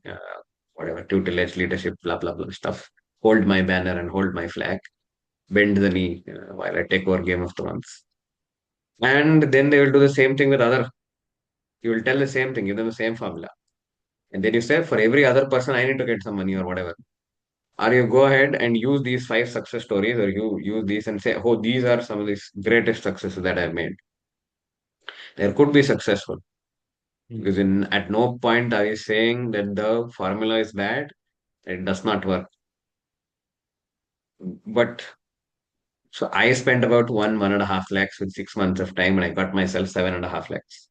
whatever tutelage, leadership, blah blah blah stuff. Hold my banner and hold my flag. Bend the knee while I take over Game of Thrones. And then they will do the same thing with other. You will tell the same thing, give them the same formula. And then you say, for every other person, I need to get some money or whatever. Or you go ahead and use these five success stories, or you use these and say, oh, these are some of the greatest successes that I've made. There could be successful. Because Mm-hmm. in at no point are you saying that the formula is bad, it does not work. But so I spent about 1.5 lakhs with 6 months of time, and I got myself 7.5 lakhs.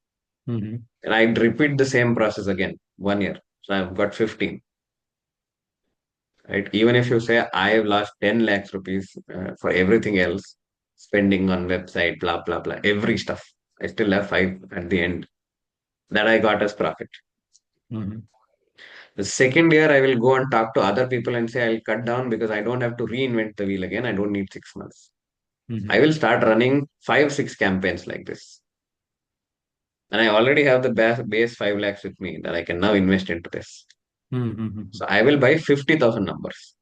Mm-hmm. And I'd repeat the same process again 1 year. So I've got 15. Right? Even if you say I've lost 10 lakhs rupees for everything else, spending on website, blah, blah, blah, every stuff, I still have five at the end that I got as profit. Mm-hmm. The second year, I will go and talk to other people and say I'll cut down because I don't have to reinvent the wheel again. I don't need 6 months. I Mm-hmm. will start running five, six campaigns like this. And I already have the base 5 lakhs with me that I can now invest into this. Mm-hmm. So I will buy 50,000 numbers.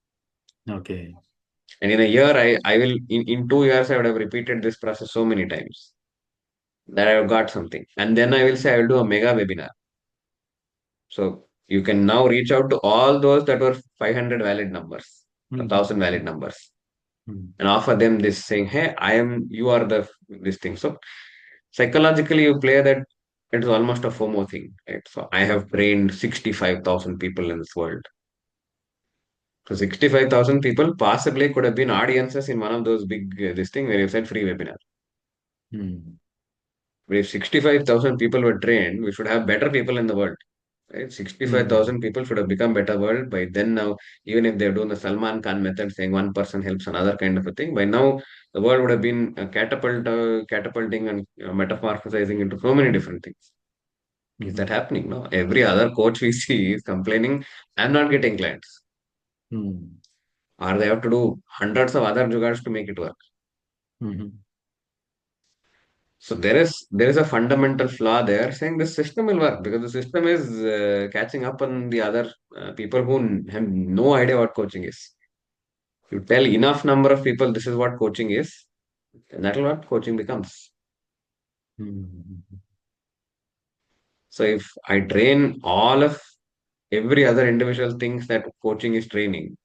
Okay. And in a year, I will, in 2 years, I would have repeated this process so many times that I've got something. And then I will say I will do a mega webinar. So you can now reach out to all those that were 500 valid numbers, a thousand Mm-hmm. valid numbers, Mm-hmm. and offer them this saying, hey, you are this thing. So psychologically, you play that it's almost a FOMO thing, right? So I have Okay. trained 65,000 people in this world. So 65,000 people possibly could have been audiences in one of those big, this thing where you said free webinar. Mm-hmm. But if 65,000 people were trained, we should have better people in the world. Right? Mm-hmm. 65,000 people should have become better world by then now, even if they're doing the Salman Khan method, saying one person helps another kind of a thing, by now the world would have been catapulting and metamorphosizing into so many different things. Is Mm-hmm. that happening? No. Every other coach we see is complaining, I'm not getting clients. Mm-hmm. Or they have to do hundreds of other jugars to make it work. Mm-hmm. So there is a fundamental flaw there, saying the system will work because the system is catching up on the other people who have no idea what coaching is. You tell enough number of people this is what coaching is, and that is what coaching becomes. Mm-hmm. So if I train all of every other individual thinks that coaching is training,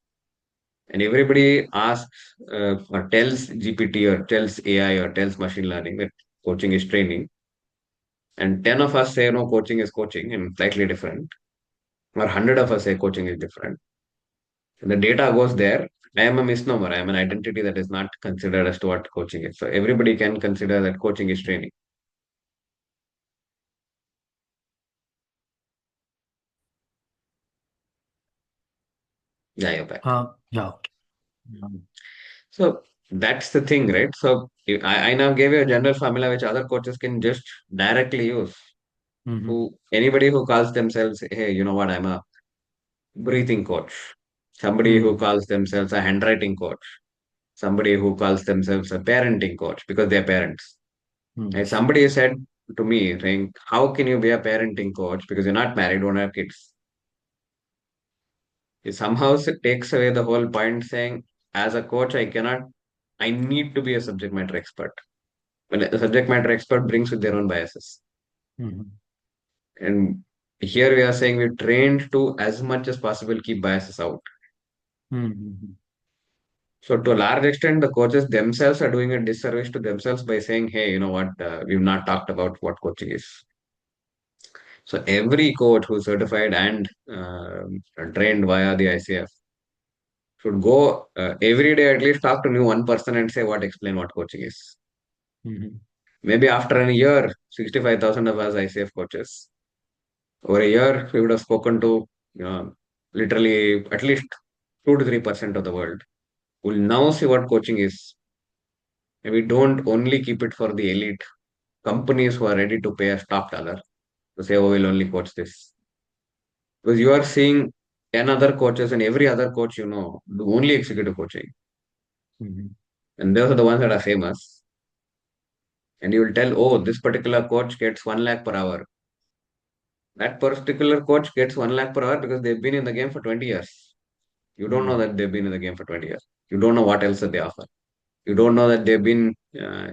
and everybody asks or tells GPT or tells AI or tells machine learning that coaching is training, and 10 of us say no, coaching is coaching and slightly different, or 100 of us say coaching is different. And the data goes there. I am a misnomer. I am an identity that is not considered as to what coaching is. So everybody can consider that coaching is training. Yeah, you're back. Yeah. Okay. Mm-hmm. So that's the thing, right? So I now gave you a general formula which other coaches can just directly use. Mm-hmm. Who Anybody who calls themselves, hey, you know what, I'm a breathing coach. Somebody who Mm-hmm. calls themselves a handwriting coach. Somebody who calls themselves a parenting coach because they're parents. And somebody said to me, saying, how can you be a parenting coach because you're not married, don't have kids? It somehow takes away the whole point, saying, as a coach, I need to be a subject matter expert. When a subject matter expert brings with their own biases. Mm-hmm. And here we are saying we're trained to, as much as possible, keep biases out. Mm-hmm. So, to a large extent, the coaches themselves are doing a disservice to themselves by saying, hey, you know what, we've not talked about what coaching is. So every coach who's certified and trained via the ICF should go every day at least talk to me one person and say explain what coaching is. Mm-hmm. Maybe after a year, 65,000 of us ICF coaches. Over a year, we would have spoken to literally at least 2 to 3% of the world. We'll now see what coaching is. And we don't only keep it for the elite companies who are ready to pay us top dollar to say, oh, we'll only coach this. Because you are seeing 10 other coaches and every other coach do only executive coaching. Mm-hmm. And those are the ones that are famous. and you will tell, oh, this particular coach gets 1 lakh per hour. That particular coach gets 1 lakh per hour because they've been in the game for 20 years. You don't know Mm. that they've been in the game for 20 years. You don't know what else that they offer. You don't know that they've been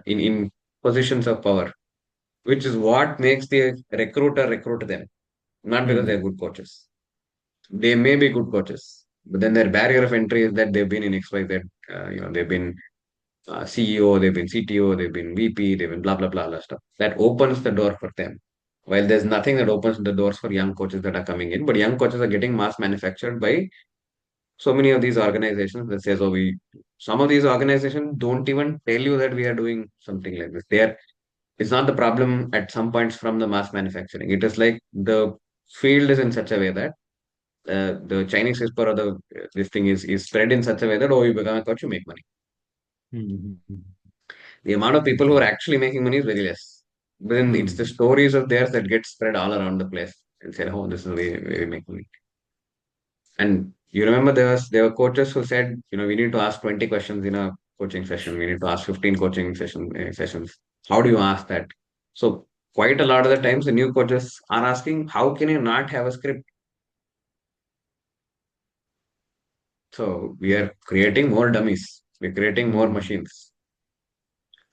in positions of power, which is what makes the recruiter recruit them, not because they're Mm. good coaches. They may be good coaches, but then their barrier of entry is that they've been in XYZ. They've been CEO, they've been CTO, they've been VP, they've been blah blah blah blah stuff. That opens the door for them. While there's nothing that opens the doors for young coaches that are coming in, but young coaches are getting mass manufactured by so many of these organizations that says, oh, we some of these organizations don't even tell you that we are doing something like this. They are it's not the problem at some points from the mass manufacturing. It is like the field is in such a way that the Chinese whisper or the this thing is spread in such a way that oh, you become a coach, you make money. Mm. Mm. The amount of people who are Okay. actually making money is very less. But then it's the Mm. stories of theirs that get spread all around the place and said, oh, this is the way we make money. And you remember there were coaches who said, we need to ask 20 questions in a coaching session. We need to ask 15 sessions. How do you ask that? So quite a lot of the times the new coaches are asking, how can you not have a script? So we are creating more dummies. We're creating more Mm. machines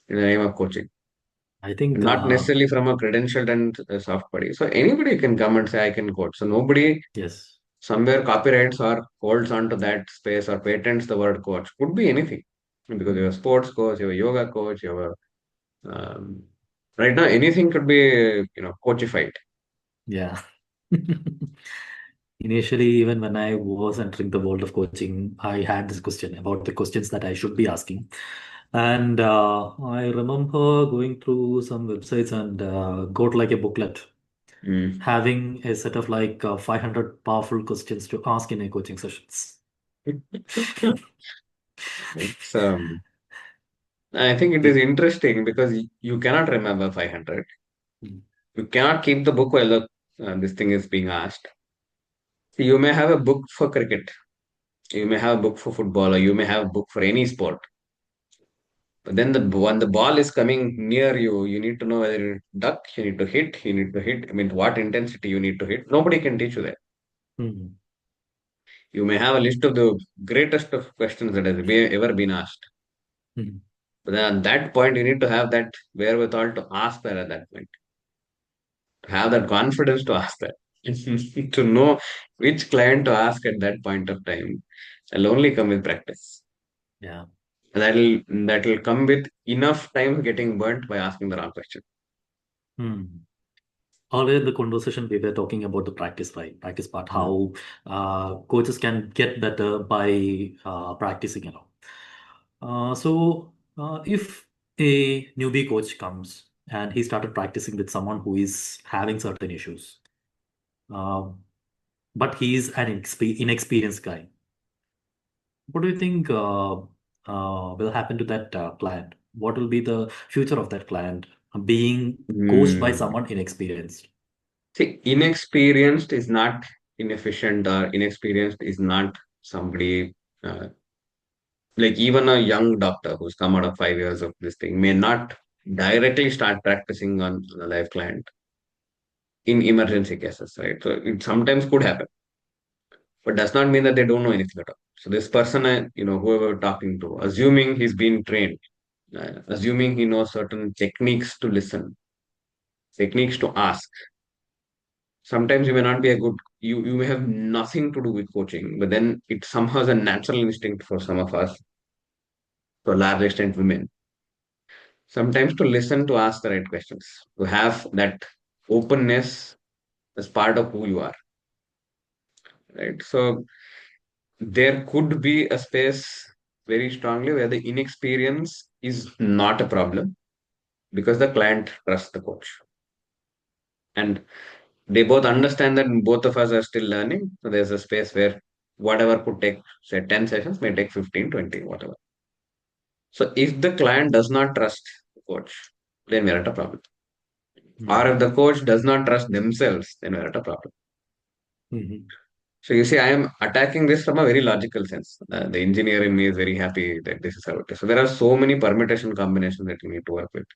in the name of coaching. I think, Not necessarily from a credentialed and soft body. So anybody can come and say, I can coach. So nobody yes. somewhere copyrights or holds onto that space or patents the word coach. Could be anything. Because you're a Mm. sports coach, you're a yoga coach, right now anything could be, coachified. Yeah. Initially, even when I was entering the world of coaching, I had this question about the questions that I should be asking. And I remember going through some websites and got like a booklet Mm. having a set of like 500 powerful questions to ask in a coaching sessions. It's I think it is It, interesting because you cannot remember 500. mm, You cannot keep the book while this thing is being asked. You may have a book for cricket, you may have a book for football, or you may have a book for any sport. But then when the ball is coming near you, you need to know whether you duck, you need to hit, you need to hit. I mean, what intensity you need to hit. Nobody can teach you that. mm, You may have a list of the greatest of questions that has ever been asked. mm, But then at that point, you need to have that wherewithal to ask that at that point. To have that confidence to ask that. To know which client to ask at that point of time will only come with practice. yeah. That'll come with enough time getting burnt by asking the wrong question. Mm. Earlier in the conversation, we were talking about the practice, right? Practice part, Mm. how coaches can get better by practicing, if a newbie coach comes and he started practicing with someone who is having certain issues, uh, but he is an inexperienced guy, what do you think will happen to that client? What will be the future of that client being coached by Hmm. someone inexperienced? See, inexperienced is not inefficient, or inexperienced is not somebody uh, like even a young doctor who's come out of 5 years of this thing may not directly start practicing on a live client in emergency cases, right? So it sometimes could happen, but does not mean that they don't know anything at all. So this person, whoever we're talking to, assuming he's been trained, assuming he knows certain techniques to listen, techniques to ask. Sometimes you may not be a good, you may have nothing to do with coaching, but then it somehow is a natural instinct for some of us, to a large extent women, sometimes to listen, to ask the right questions, to have that openness as part of who you are, right? So there could be a space very strongly where the inexperience is not a problem because the client trusts the coach. And they both understand that both of us are still learning. So there's a space where whatever could take, say, 10 sessions may take 15, 20, whatever. So if the client does not trust the coach, then we're at a problem. Or Mhm. if the coach does not trust themselves, then we're at a problem. Mhm. So you see, I am attacking this from a very logical sense. The engineer in me is very happy that this is how it is. So there are so many permutation combinations that you need to work with.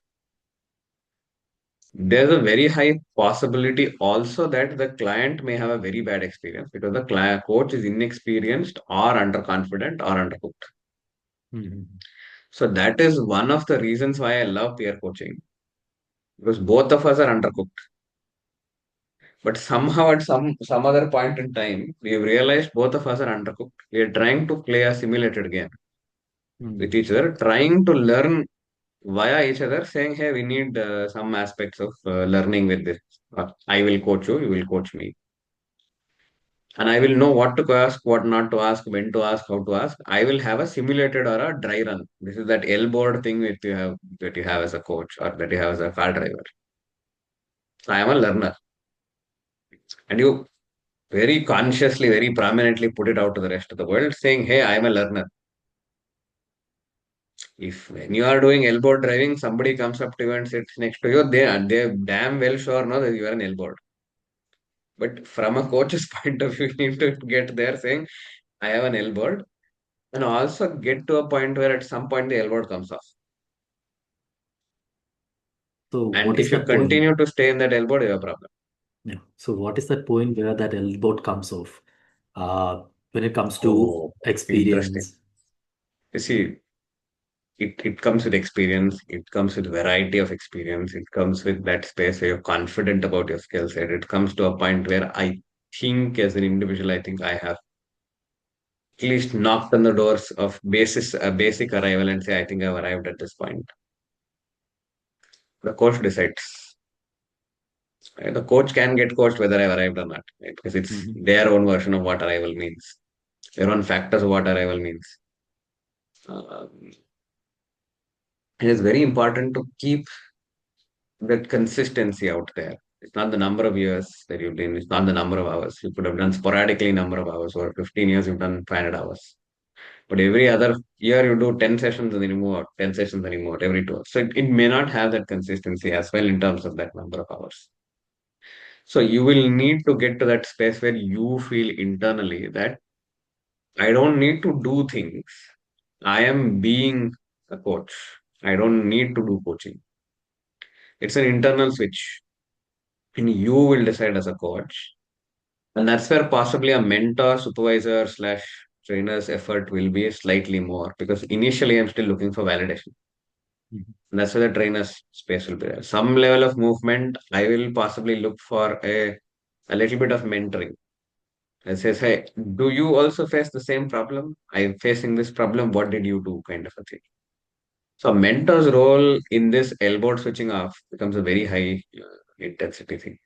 There's a very high possibility also that the client may have a very bad experience because the coach is inexperienced or underconfident or undercooked. Mhm. So that is one of the reasons why I love peer coaching, because both of us are undercooked. But somehow at some other point in time, we have realized both of us are undercooked. We are trying to play a simulated game with Mhm. each other, trying to learn via each other, saying, "Hey, we need some aspects of learning with this. I will coach you, you will coach me, and I will know what to ask, what not to ask, when to ask, how to ask. I will have a simulated or a dry run. This is that elbowed thing that you have as a coach or that you have as a car driver. So I am a learner, and you very consciously, very prominently put it out to the rest of the world, saying, "Hey, I am a learner." If when you are doing elbow driving, somebody comes up to you and sits next to you, they damn well sure know that you are an elbow. But from a coach's point of view, you need to get there saying, "I have an elbow," and also get to a point where at some point the elbow comes off. So And what is if you that point? continue to stay in that elbow, you have a problem. Yeah. So what is that point where that elbow comes off? When it comes to Oh, interesting. experience. You see, it comes with experience, it comes with variety of experience, it comes with that space where you're confident about your skill set. It comes to a point where I think as an individual, I think I have at least knocked on the doors of basic arrival and say, I think I've arrived at this point. The coach decides. Right? The coach can get coached whether I've arrived or not, right? Because it's Mhm. their own version of what arrival means, their own factors of what arrival means. Um, it is very important to keep that consistency out there. It's not the number of years that you've done, it's not the number of hours. You could have done sporadically number of hours, or 15 years you've done 500 hours. But every other year you do 10 sessions and then you move out, 10 sessions and you move out every 2 hours. So it may not have that consistency as well in terms of that number of hours. So you will need to get to that space where you feel internally that I don't need to do things. I am being a coach. I don't need to do coaching. It's an internal switch. And you will decide as a coach. And that's where possibly a mentor, supervisor slash trainer's effort will be slightly more because initially I'm still looking for validation. Mhm. And that's where the trainer's space will be there. Some level of movement, I will possibly look for a little bit of mentoring. It says, hey, do you also face the same problem? I'm facing this problem. What did you do? Kind of a thing. So a mentor's role in this elbow switching off becomes a very high intensity thing.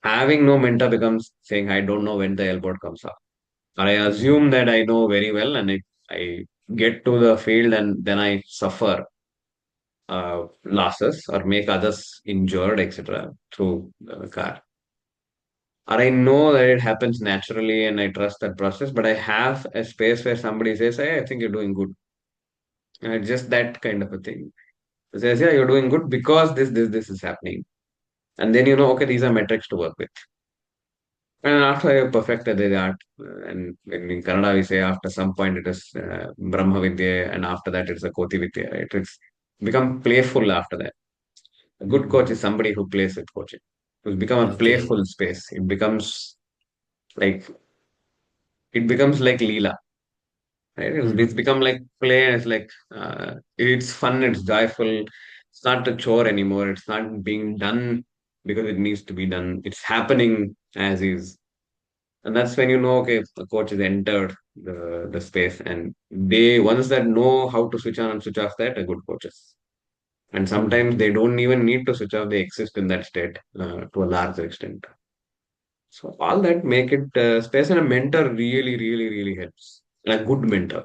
Having no mentor becomes saying, I don't know when the elbow comes up. Or I Mhm. assume that I know very well and I get to the field and then I suffer losses or make others injured, etc. through the car. Or I know that it happens naturally and I trust that process, but I have a space where somebody says, hey, I think you're doing good. Just that kind of a thing. It says, yeah, you're doing good because this is happening. And then you know, okay, these are metrics to work with. And after I perfected the art, and in Kannada we say after some point it is Brahma Vidya, and after that it's a Koti Vidya, right? It's become playful after that. A good coach is Mhm. somebody who plays with coaching. It's become a Okay. playful space. Like it becomes like Leela, right? It's Mhm. become like play. It's like it's fun. It's joyful. It's not a chore anymore. It's not being done because it needs to be done. It's happening as is. And that's when you know, okay, the coach has entered the space, and they ones that know how to switch on and switch off that are good coaches. And sometimes Mhm. they don't even need to switch off; they exist in that state to a larger extent. So all that make it space, and a mentor really, really, really helps. And a good mentor,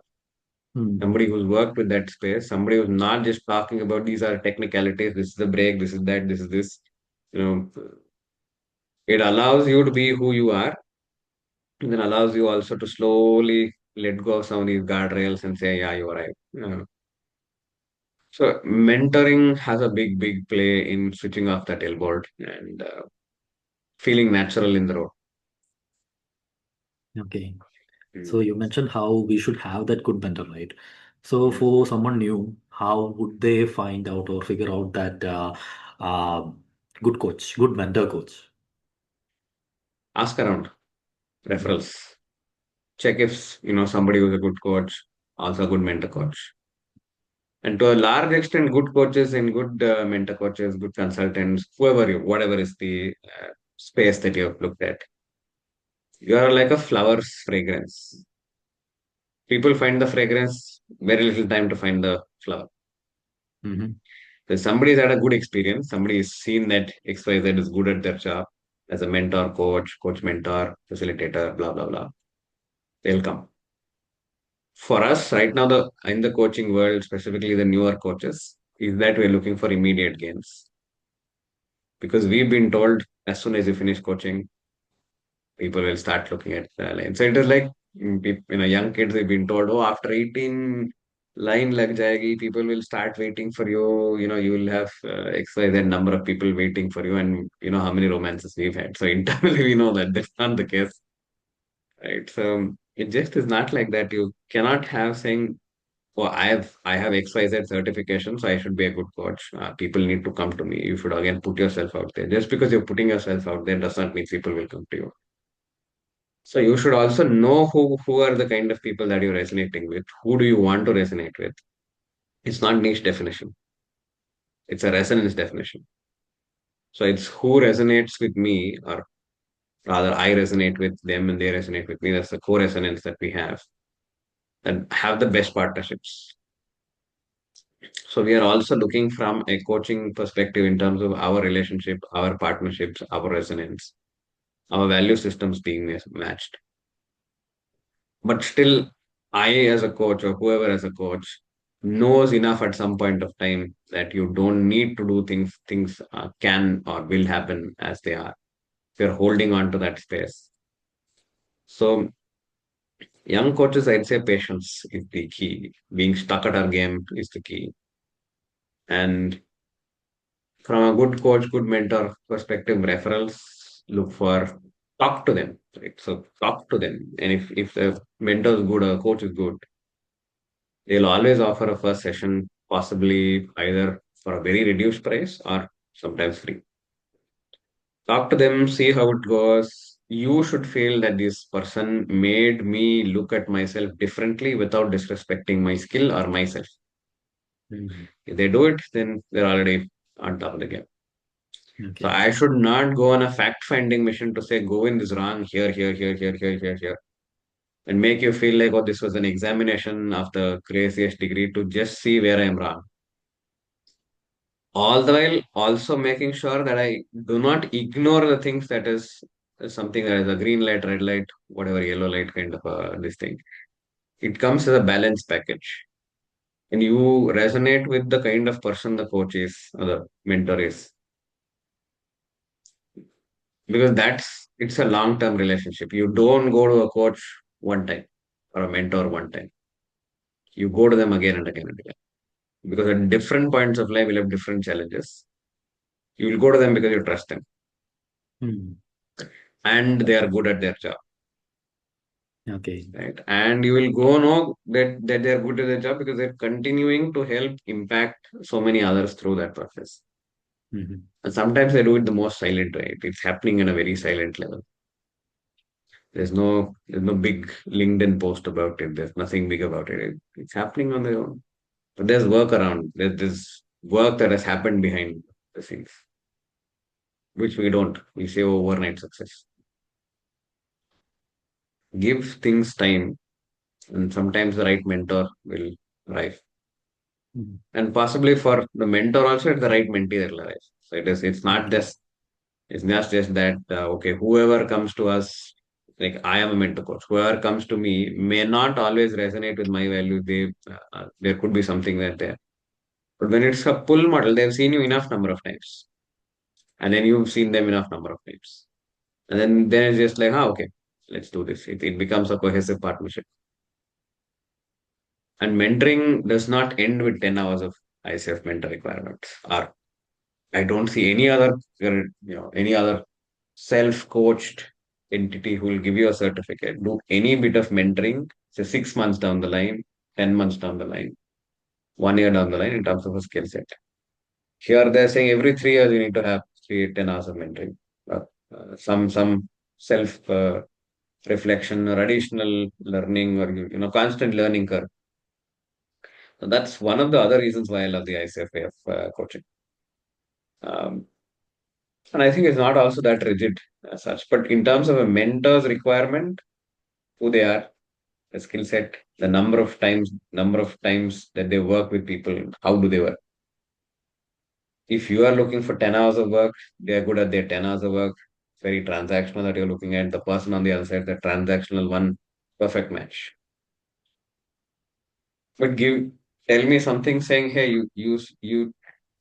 somebody Mhm. who's worked with that space, somebody who's not just talking about these are technicalities, this is the break, this is that, this is this. You know, it allows you to be who you are and then allows you also to slowly let go of some of these guardrails and say, yeah, you're right. So mentoring has a big play in switching off that elbow and feeling natural in the road. Okay. So Mm. you mentioned how we should have that good mentor, right? So for someone new, how would they find out or figure out that uh, good coach, good mentor coach? Ask around, Mhm. referrals. Check if somebody who's a good coach, also a good mentor coach. And to a large extent, good coaches and good mentor coaches, good consultants, whatever is the space that you have looked at, you are like a flower's fragrance. People find the fragrance, very little time to find the flower. Mhm. So somebody's had a good experience, somebody has seen that XYZ is good at their job as a mentor, coach mentor, facilitator, blah, blah, blah. They'll come. For us, right now, the in the coaching world, specifically the newer coaches, is that we're looking for immediate gains. Because we've been told as soon as you finish coaching, people will start looking at the line. So it is like young kids have been told, oh, after 18 line lag jayegi, people will start waiting for you. You will have XYZ number of people waiting for you, and you know how many romances we've had. So internally, we know that that's not the case, right? So it just is not like that. You cannot have saying, "Oh, I have XYZ certification, so I should be a good coach." People need to come to me. You should again put yourself out there. Just because you're putting yourself out there does not mean people will come to you. So you should also know who are the kind of people that you're resonating with. Who do you want to resonate with? It's not niche definition. It's a resonance definition. So it's who resonates with me, or rather, I resonate with them and they resonate with me. That's the co-resonance that we have, and have the best partnerships. So we are also looking from a coaching perspective in terms of our relationship, our partnerships, our resonance, our value systems being matched. But still, I as a coach or whoever as a coach knows enough at some point of time that you don't need to do things can or will happen as they are. You're holding on to that space. So young coaches, I'd say patience is the key. Being stuck at our game is the key. And from a good coach, good mentor perspective, referrals, look for, talk to them. Right? So talk to them. And if the mentor is good or coach is good, they'll always offer a first session, possibly either for a very reduced price or sometimes free. Talk to them, see how it goes. You should feel that this person made me look at myself differently without disrespecting my skill or myself. Mhm. If they do it, then they're already on top of the game. So Okay. I should not go on a fact-finding mission to say Govind is wrong here, here, here, here, here, here, here, and make you feel like, oh, this was an examination of the craziest degree to just see where I am wrong. All the while also making sure that I do not ignore the things that is something that is a green light, red light, whatever yellow light kind of this thing. It comes as a balanced package. And you resonate with the kind of person the coach is or the mentor is. Because it's a long-term relationship. You don't go to a coach one time or a mentor one time. You go to them again and again and again. Because at different points of life, you'll have different challenges. You will go to them because you trust them Mhm. and they are good at their job, Okay. right? And you will go know that they are good at their job because they're continuing to help impact so many others through that process. Mhm. And sometimes they do it the most silent way. It's happening in a very silent level. There's no big LinkedIn post about it. There's nothing big about it. It's happening on their own. But there's work around. There's work that has happened behind the scenes, which we don't. We say overnight success. Give things time, and sometimes the right mentor will arrive. Mhm. And possibly for the mentor also, it's the right mentee that will arrive. So it's not Okay. just it's not just that okay, whoever comes to us, like I am a mentor coach. Whoever comes to me may not always resonate with my value. There could be something that there. But when it's a pull model, they've seen you enough number of times, and then you've seen them enough number of times, and then it's just like, okay, let's do this. It becomes a cohesive partnership. And mentoring does not end with 10 hours of ICF mentor requirements. Or I don't see any other self-coached entity who will give you a certificate. Do any bit of mentoring, say 6 months down the line. 10 months down the line, 1 year down the line in terms of a skill set. Here they're saying every 3 years you need to have 3 10 hours of mentoring. Uh, some self reflection or additional learning or constant learning curve. So that's one of the other reasons why I love the ICF way of coaching. Um, and I think it's not also that rigid as such. But in terms of a mentor's requirement, who they are, the skill set, the number of times that they work with people, how do they work? If you are looking for 10 hours of work, they are good at their 10 hours of work. Very transactional that you're looking at. The person on the other side, the transactional one, perfect match. But tell me something saying, hey,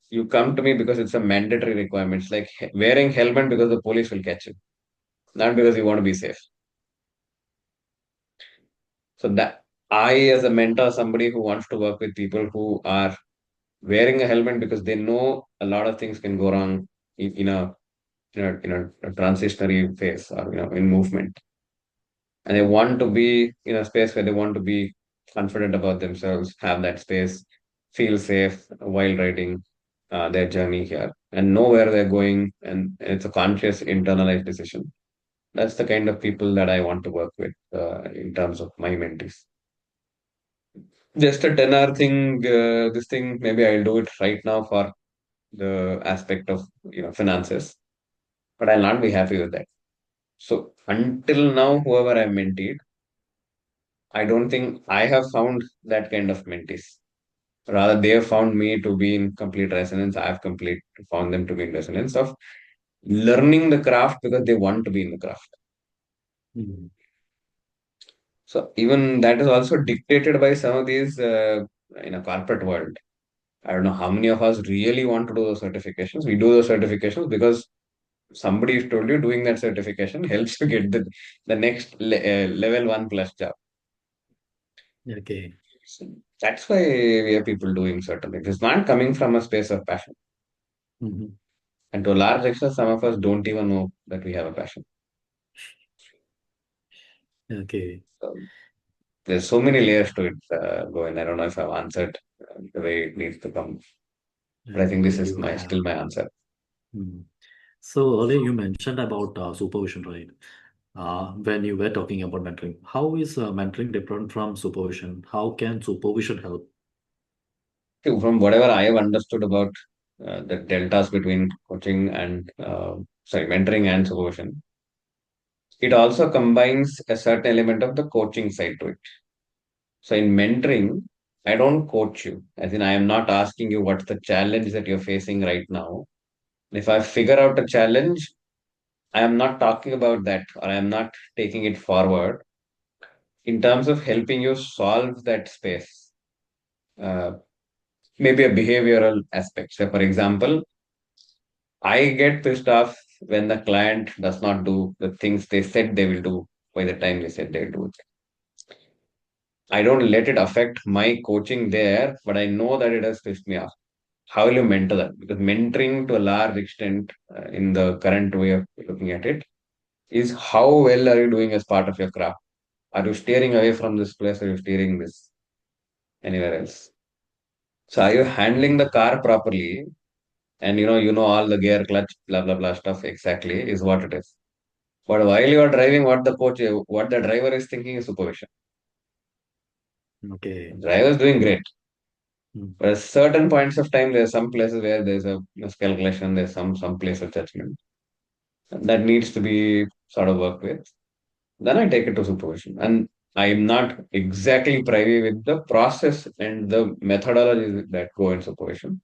you come to me because it's a mandatory requirement. It's like wearing helmet because the police will catch you, not because you want to be safe. So that I, as a mentor, somebody who wants to work with people who are wearing a helmet because they know a lot of things can go wrong in a transitionary phase or in movement, and they want to be in a space where they want to be confident about themselves, have that space, feel safe while riding their journey here, and know where they're going, and it's a conscious internalized decision. That's the kind of people that I want to work with in terms of my mentees. Just a 10-hour thing, this thing, maybe I'll do it right now for the aspect of finances, but I'll not be happy with that. So until now, whoever I mentored, I don't think I have found that kind of mentees. Rather, they have found me to be in complete resonance. I have complete found them to be in resonance of learning the craft because they want to be in the craft. Mm. So even that is also dictated by some of these in a corporate world. I don't know how many of us really want to do those certifications. We do those certifications because somebody told you doing that certification helps you get the next level one plus job. Okay. So that's why we have people doing certain things. It's not coming from a space of passion. Mhm. And to a large extent, some of us don't even know that we have a passion. Okay. So there's so many layers to it, Govind. I don't know if I've answered the way it needs to come. But I I think this believe is you my have. still my answer. Mm. So earlier you mentioned about supervision, right? When you were talking about mentoring, how is mentoring different from supervision? How can supervision help? See, from whatever I have understood about the deltas between coaching and mentoring and supervision, it also combines a certain element of the coaching side to it. So in mentoring, I don't coach you. As in, I am not asking you what's the challenge that you're facing right now. If I figure out a challenge, I am not talking about that or I am not taking it forward in terms of helping you solve that space. Uh, Maybe a behavioral aspect. So, for example, I get pissed off when the client does not do the things they said they will do by the time they said they'll do it. I don't let it affect my coaching there, but I know that it has pissed me off. How will you mentor that? Because mentoring to a large extent, in the current way of looking at it, is how well are you doing as part of your craft? Are you steering away from this place? Or are you steering this anywhere else? So are you handling the Mhm. car properly? And you know all the gear, clutch, blah blah blah stuff exactly is what it is. But while you are driving, what the driver is thinking is supervision. The Okay. driver is doing great. Mm. But at certain points of time, there's some places where there's a miscalculation, there's some place of judgment that needs to be sort of worked with. Then I take it to supervision. And I'm not exactly privy with the process and the methodologies that go in supervision.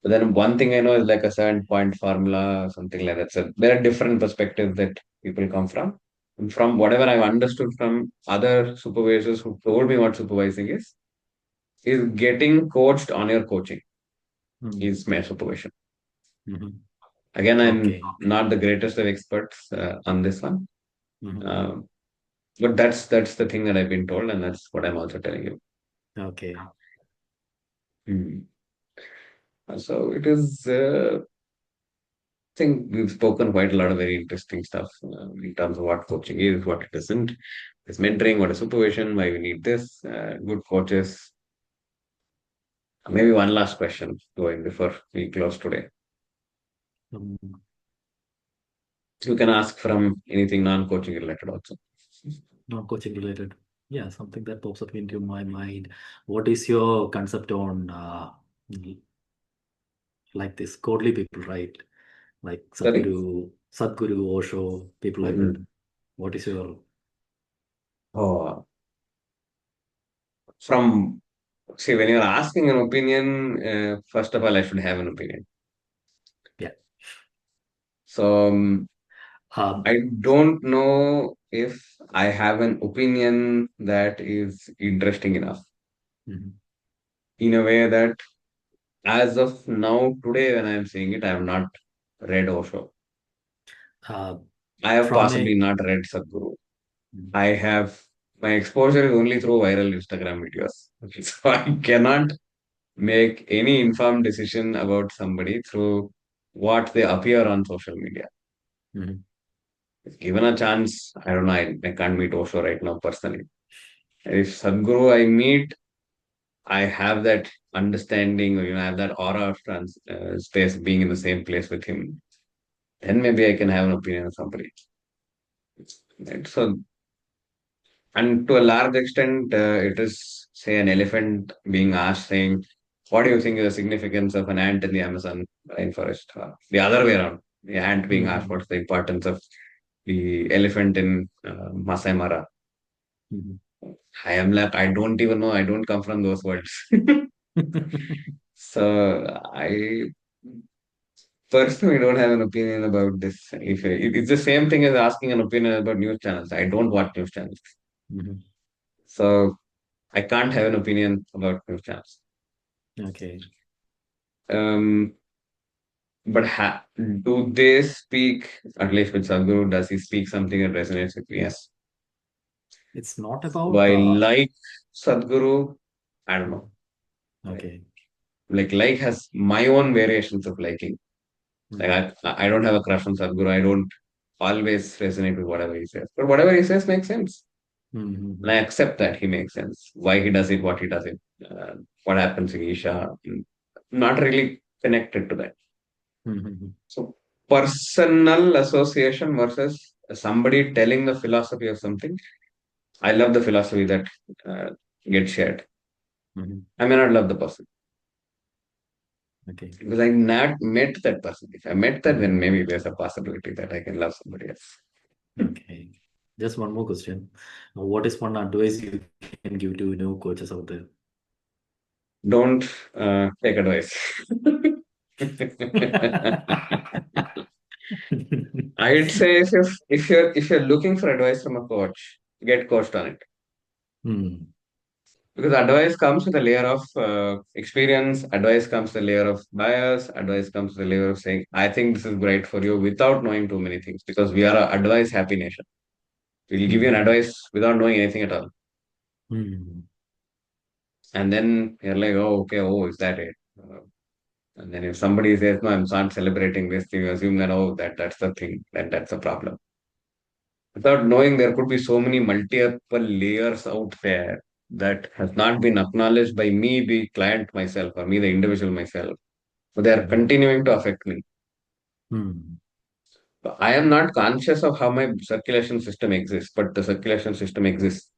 But then one thing I know is like a 7 point formula, something like that. So there are different perspectives that people come from. And from whatever I've understood from other supervisors who told me what supervising is getting coached on your coaching Mm. is my supervision. Mhm. Again, I'm Okay. not the greatest of experts on this one. Mhm. Um, but that's the thing that I've been told, and that's what I'm also telling you. Okay. Hmm. So it is. Think we've spoken quite a lot of very interesting stuff in terms of what coaching is, what it isn't. is mentoring, what is supervision, why we need this, good coaches. Maybe one last question going before we close today. Um, You can ask from anything non-coaching related also. Non-coaching related. Yeah, something that pops up into my mind. What is your concept on like this godly people, right? Like Sorry? Sadhguru, Osho, people like that. Mhm. What is your Oh, from see, when you're asking an opinion, first of all, I should have an opinion. yeah? So Um, I don't know if I have an opinion that is interesting enough mhm. in a way that as of now, today, when I'm saying it, I have not read Osho. uh, I have from possibly a not read Sadhguru. Mhm. I have my exposure is only through viral Instagram videos. So I cannot make any informed decision about somebody through what they appear on social media. Mhm. If given a chance, I don't know, I can't meet Osho right now personally. If Sadhguru I meet, I have that understanding, or, I have that aura of space being in the same place with him. Then maybe I can have an opinion of somebody. Right? So, and to a large extent, it is, say, an elephant being asked, saying, what do you think is the significance of an ant in the Amazon rainforest? The other way around, the ant being asked, Mhm. what's the importance of the elephant in Masai Mara? Mhm. I am like, I don't even know. I don't come from those worlds. So I personally don't have an opinion about this. It's the same thing as asking an opinion about news channels. I don't watch news channels. Mhm. So I can't have an opinion about news channels. Okay. Um, but do they speak, at least with Sadhguru, does he speak something that resonates with me? Yes. It's not Do about I like Sadhguru? I don't know. Like, okay. like has my own variations of liking. Like Mhm. I don't have a crush on Sadhguru. I don't always resonate with whatever he says. But whatever he says makes sense. And I Mhm. accept that he makes sense. Why he does it, what he does it, what happens in Isha. Not really connected to that. Mhm. So personal association versus somebody telling the philosophy of something. I love the philosophy that uh, gets shared. Mhm. I may not love the person Okay. because I not met that person. If I met that, then Mhm. maybe there's a possibility that I can love somebody else. Okay. Just one more question. What is one advice you can give to new coaches out there? Don't take advice. I'd say if you're looking for advice from a coach, get coached on it. Hmm. Because advice comes with a layer of experience, advice comes with a layer of bias, advice comes with a layer of saying, I think this is right for you without knowing too many things. Because we are a advice happy nation. We'll give you an Hmm. advice without knowing anything at all. Hmm. And then you're like, oh, okay, oh, is that it? And then if somebody says, no, I'm not celebrating this, you assume that, oh, that's the thing, that's the problem. Without knowing, there could be so many multiple layers out there that has not been acknowledged by me, the client myself, or me, the individual myself. So they are Hmm. continuing to affect me. Hmm. I am not conscious of how my circulation system exists, but the circulation system exists.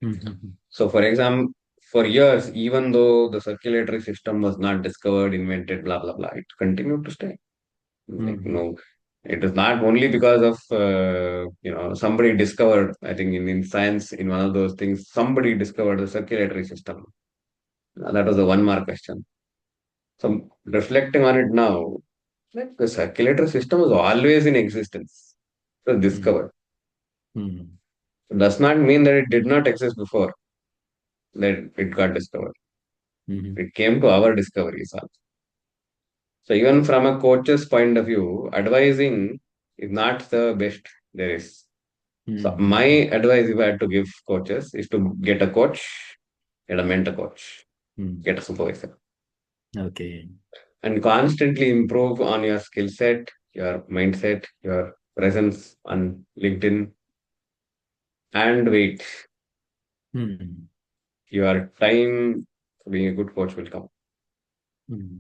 Hmm. So, for example, for years, even though the circulatory system was not discovered, invented, blah, blah, blah, it continued to stay. Like, Hmm. it is not only because of, somebody discovered, I think in science, in one of those things, somebody discovered the circulatory system. That was the one mark question. So, reflecting on it now, like the circulatory system was always in existence. It was Hmm. discovered. Hmm. It does not mean that it did not exist before that it got discovered. Hmm. It came to our discoveries also. So even from a coach's point of view, advising is not the best there is. So my Hmm. advice if I had to give coaches is to get a coach, get a mentor coach, Hmm. get a supervisor, Okay. and constantly improve on your skill set, your mindset, your presence on LinkedIn, And wait, Hmm. your time being a good coach will come. Hmm.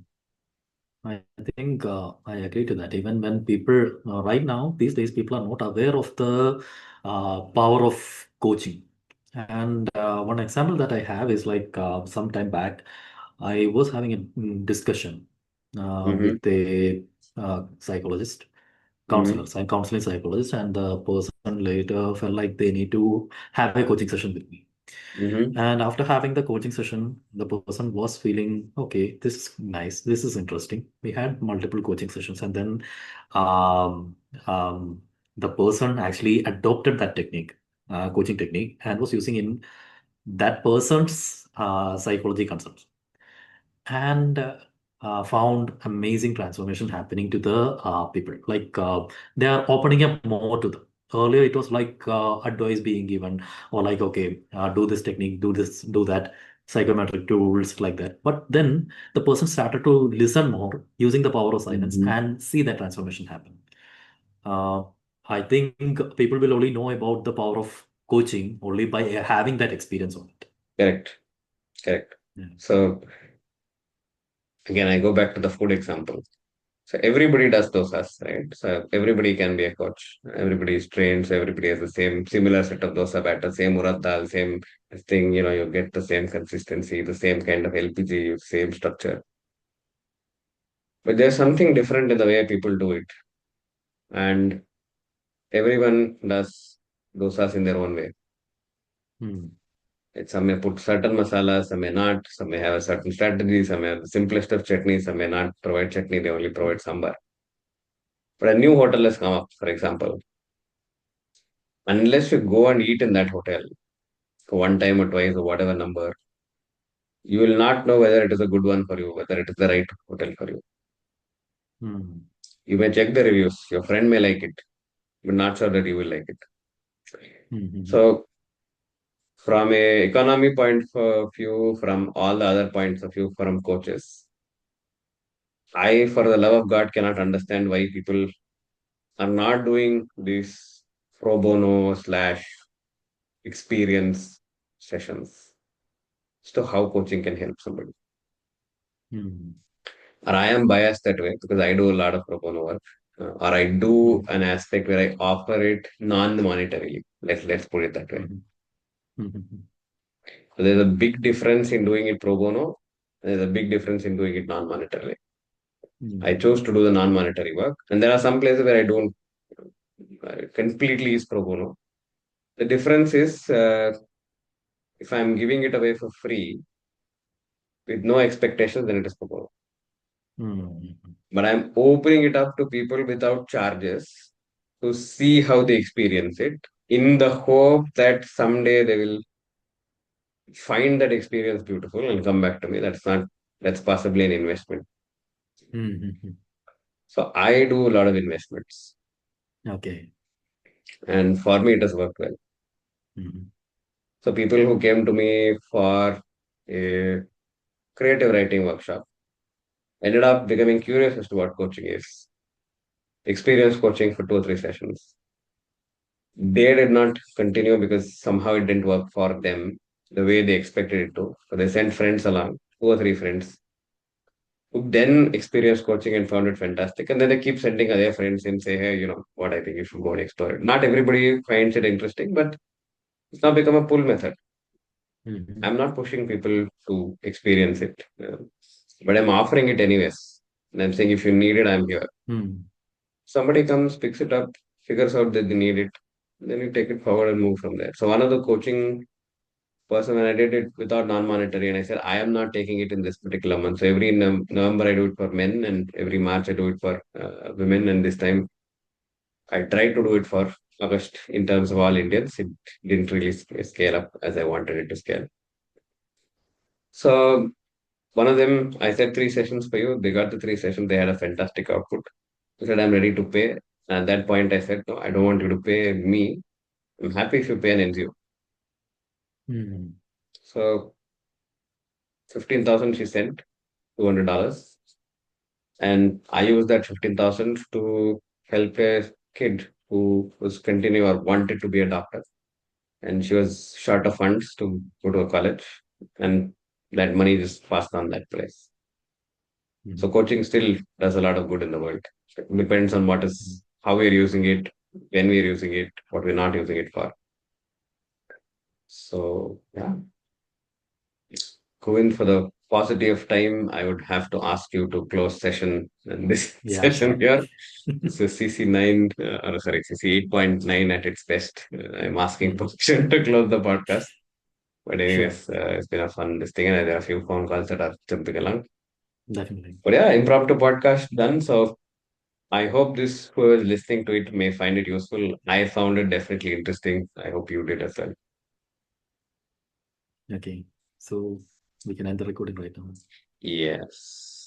I think I agree to that. Even when people right now, these days, people are not aware of the power of coaching. And one example that I have is like some time back, I was having a discussion Mm-hmm. with a psychologist, Mm-hmm. counseling psychologist, and the person later felt like they need to have a coaching session with me. Mm-hmm. And after having the coaching session, the person was feeling, okay, this is nice, this is interesting. We had multiple coaching sessions, and then um, um, the person actually adopted that technique, coaching technique, and was using in that person's psychology concepts, and found amazing transformation happening to the people. Like they are opening up more to them. Earlier, it was like advice being given, or like, okay, do this technique, do this, do that, psychometric tools like that. But then the person started to listen more, using the power of silence, Mm-hmm. and see that transformation happen. Uh, I think people will only know about the power of coaching only by having that experience on it. Correct. Correct. Yeah. So again, I go back to the food example. So everybody does dosas, right? So everybody can be a coach. Everybody is trained. So everybody has the same similar set of dosa batter, same urad dal, same thing. You get the same consistency, the same kind of LPG, same structure. But there's something different in the way people do it, and everyone does dosas in their own way. Hmm. Some may put certain masalas, some may not. Some may have a certain strategy. Some may have the simplest of chutney. Some may not provide chutney. They only provide sambar. But a new hotel has come up, for example. Unless you go and eat in that hotel for one time or twice or whatever number, you will not know whether it is a good one for you, whether it is the right hotel for you. Hmm. You may check the reviews. Your friend may like it, but not sure that you will like it. Hmm. Hmm. So, from a economy point of view, from all the other points of view, from coaches, I, for the love of God, cannot understand why people are not doing these pro bono slash experience sessions as to how coaching can help somebody. Hmm. Or I am biased that way because I do a lot of pro bono work, or I do Hmm. an aspect where I offer it non-monetarily. Let's put it that way. Hmm. Hmm. So there's a big difference in doing it pro bono. There's a big difference in doing it non-monetarily. I Hmm. chose to do the non-monetary work, and there are some places where I don't completely is pro bono. The difference is if I'm giving it away for free with no expectations, then it is pro bono. Hmm. But I'm opening it up to people without charges to see how they experience it in the hope that someday they will find that experience beautiful and come back to me. That's possibly an investment. Hmm. So I do a lot of investments, Okay. and for me, it has worked well. Hmm. So people who came to me for a creative writing workshop ended up becoming curious as to what coaching is. Experience coaching for 2 or 3 sessions. They did not continue because somehow it didn't work for them the way they expected it to. So they sent friends along, 2 or 3 friends, who then experienced coaching and found it fantastic. And then they keep sending other friends and say, hey, what I think you should go and explore it. Not everybody finds it interesting, but it's now become a pull method. Hmm. I'm not pushing people to experience it, but I'm offering it anyways. And I'm saying, if you need it, I'm here. Hmm. Somebody comes, picks it up, figures out that they need it, then you take it forward and move from there. So one of the coaching person, when I did it without non-monetary, and I said I am not taking it in this particular month. So every November I do it for men, and every March I do it for women. And this time I tried to do it for August in terms of all Indians. It didn't really scale up as I wanted it to scale. So one of them, I said 3 sessions for you. They got the 3 sessions. They had a fantastic output. He said, I'm ready to pay. And at that point, I said, no, I don't want you to pay me. I'm happy if you pay an NGO. Hmm. So 15,000 she sent, $200. And I used that 15,000 to help a kid who was continue or wanted to be a doctor. and she was short of funds to go to a college, and that money just passed on that place. So Mm, coaching still does a lot of good in the world. It depends on what mm. is how we're using it, when we're using it, what we're not using it for. So yeah, going for the paucity of time, I would have to ask you to close session in this Yeah, session sure. here. So CC9, or sorry, CC 8.9 at its best. I'm asking Mhm. permission to close the podcast. But Sure, anyways, it's been a fun this thing, and there are a few phone calls that are jumping along. definitely. But yeah, impromptu podcast done. So I hope this who is listening to it may find it useful. I found it definitely interesting. I hope you did as well. Okay. So we can end the recording right now. Yes.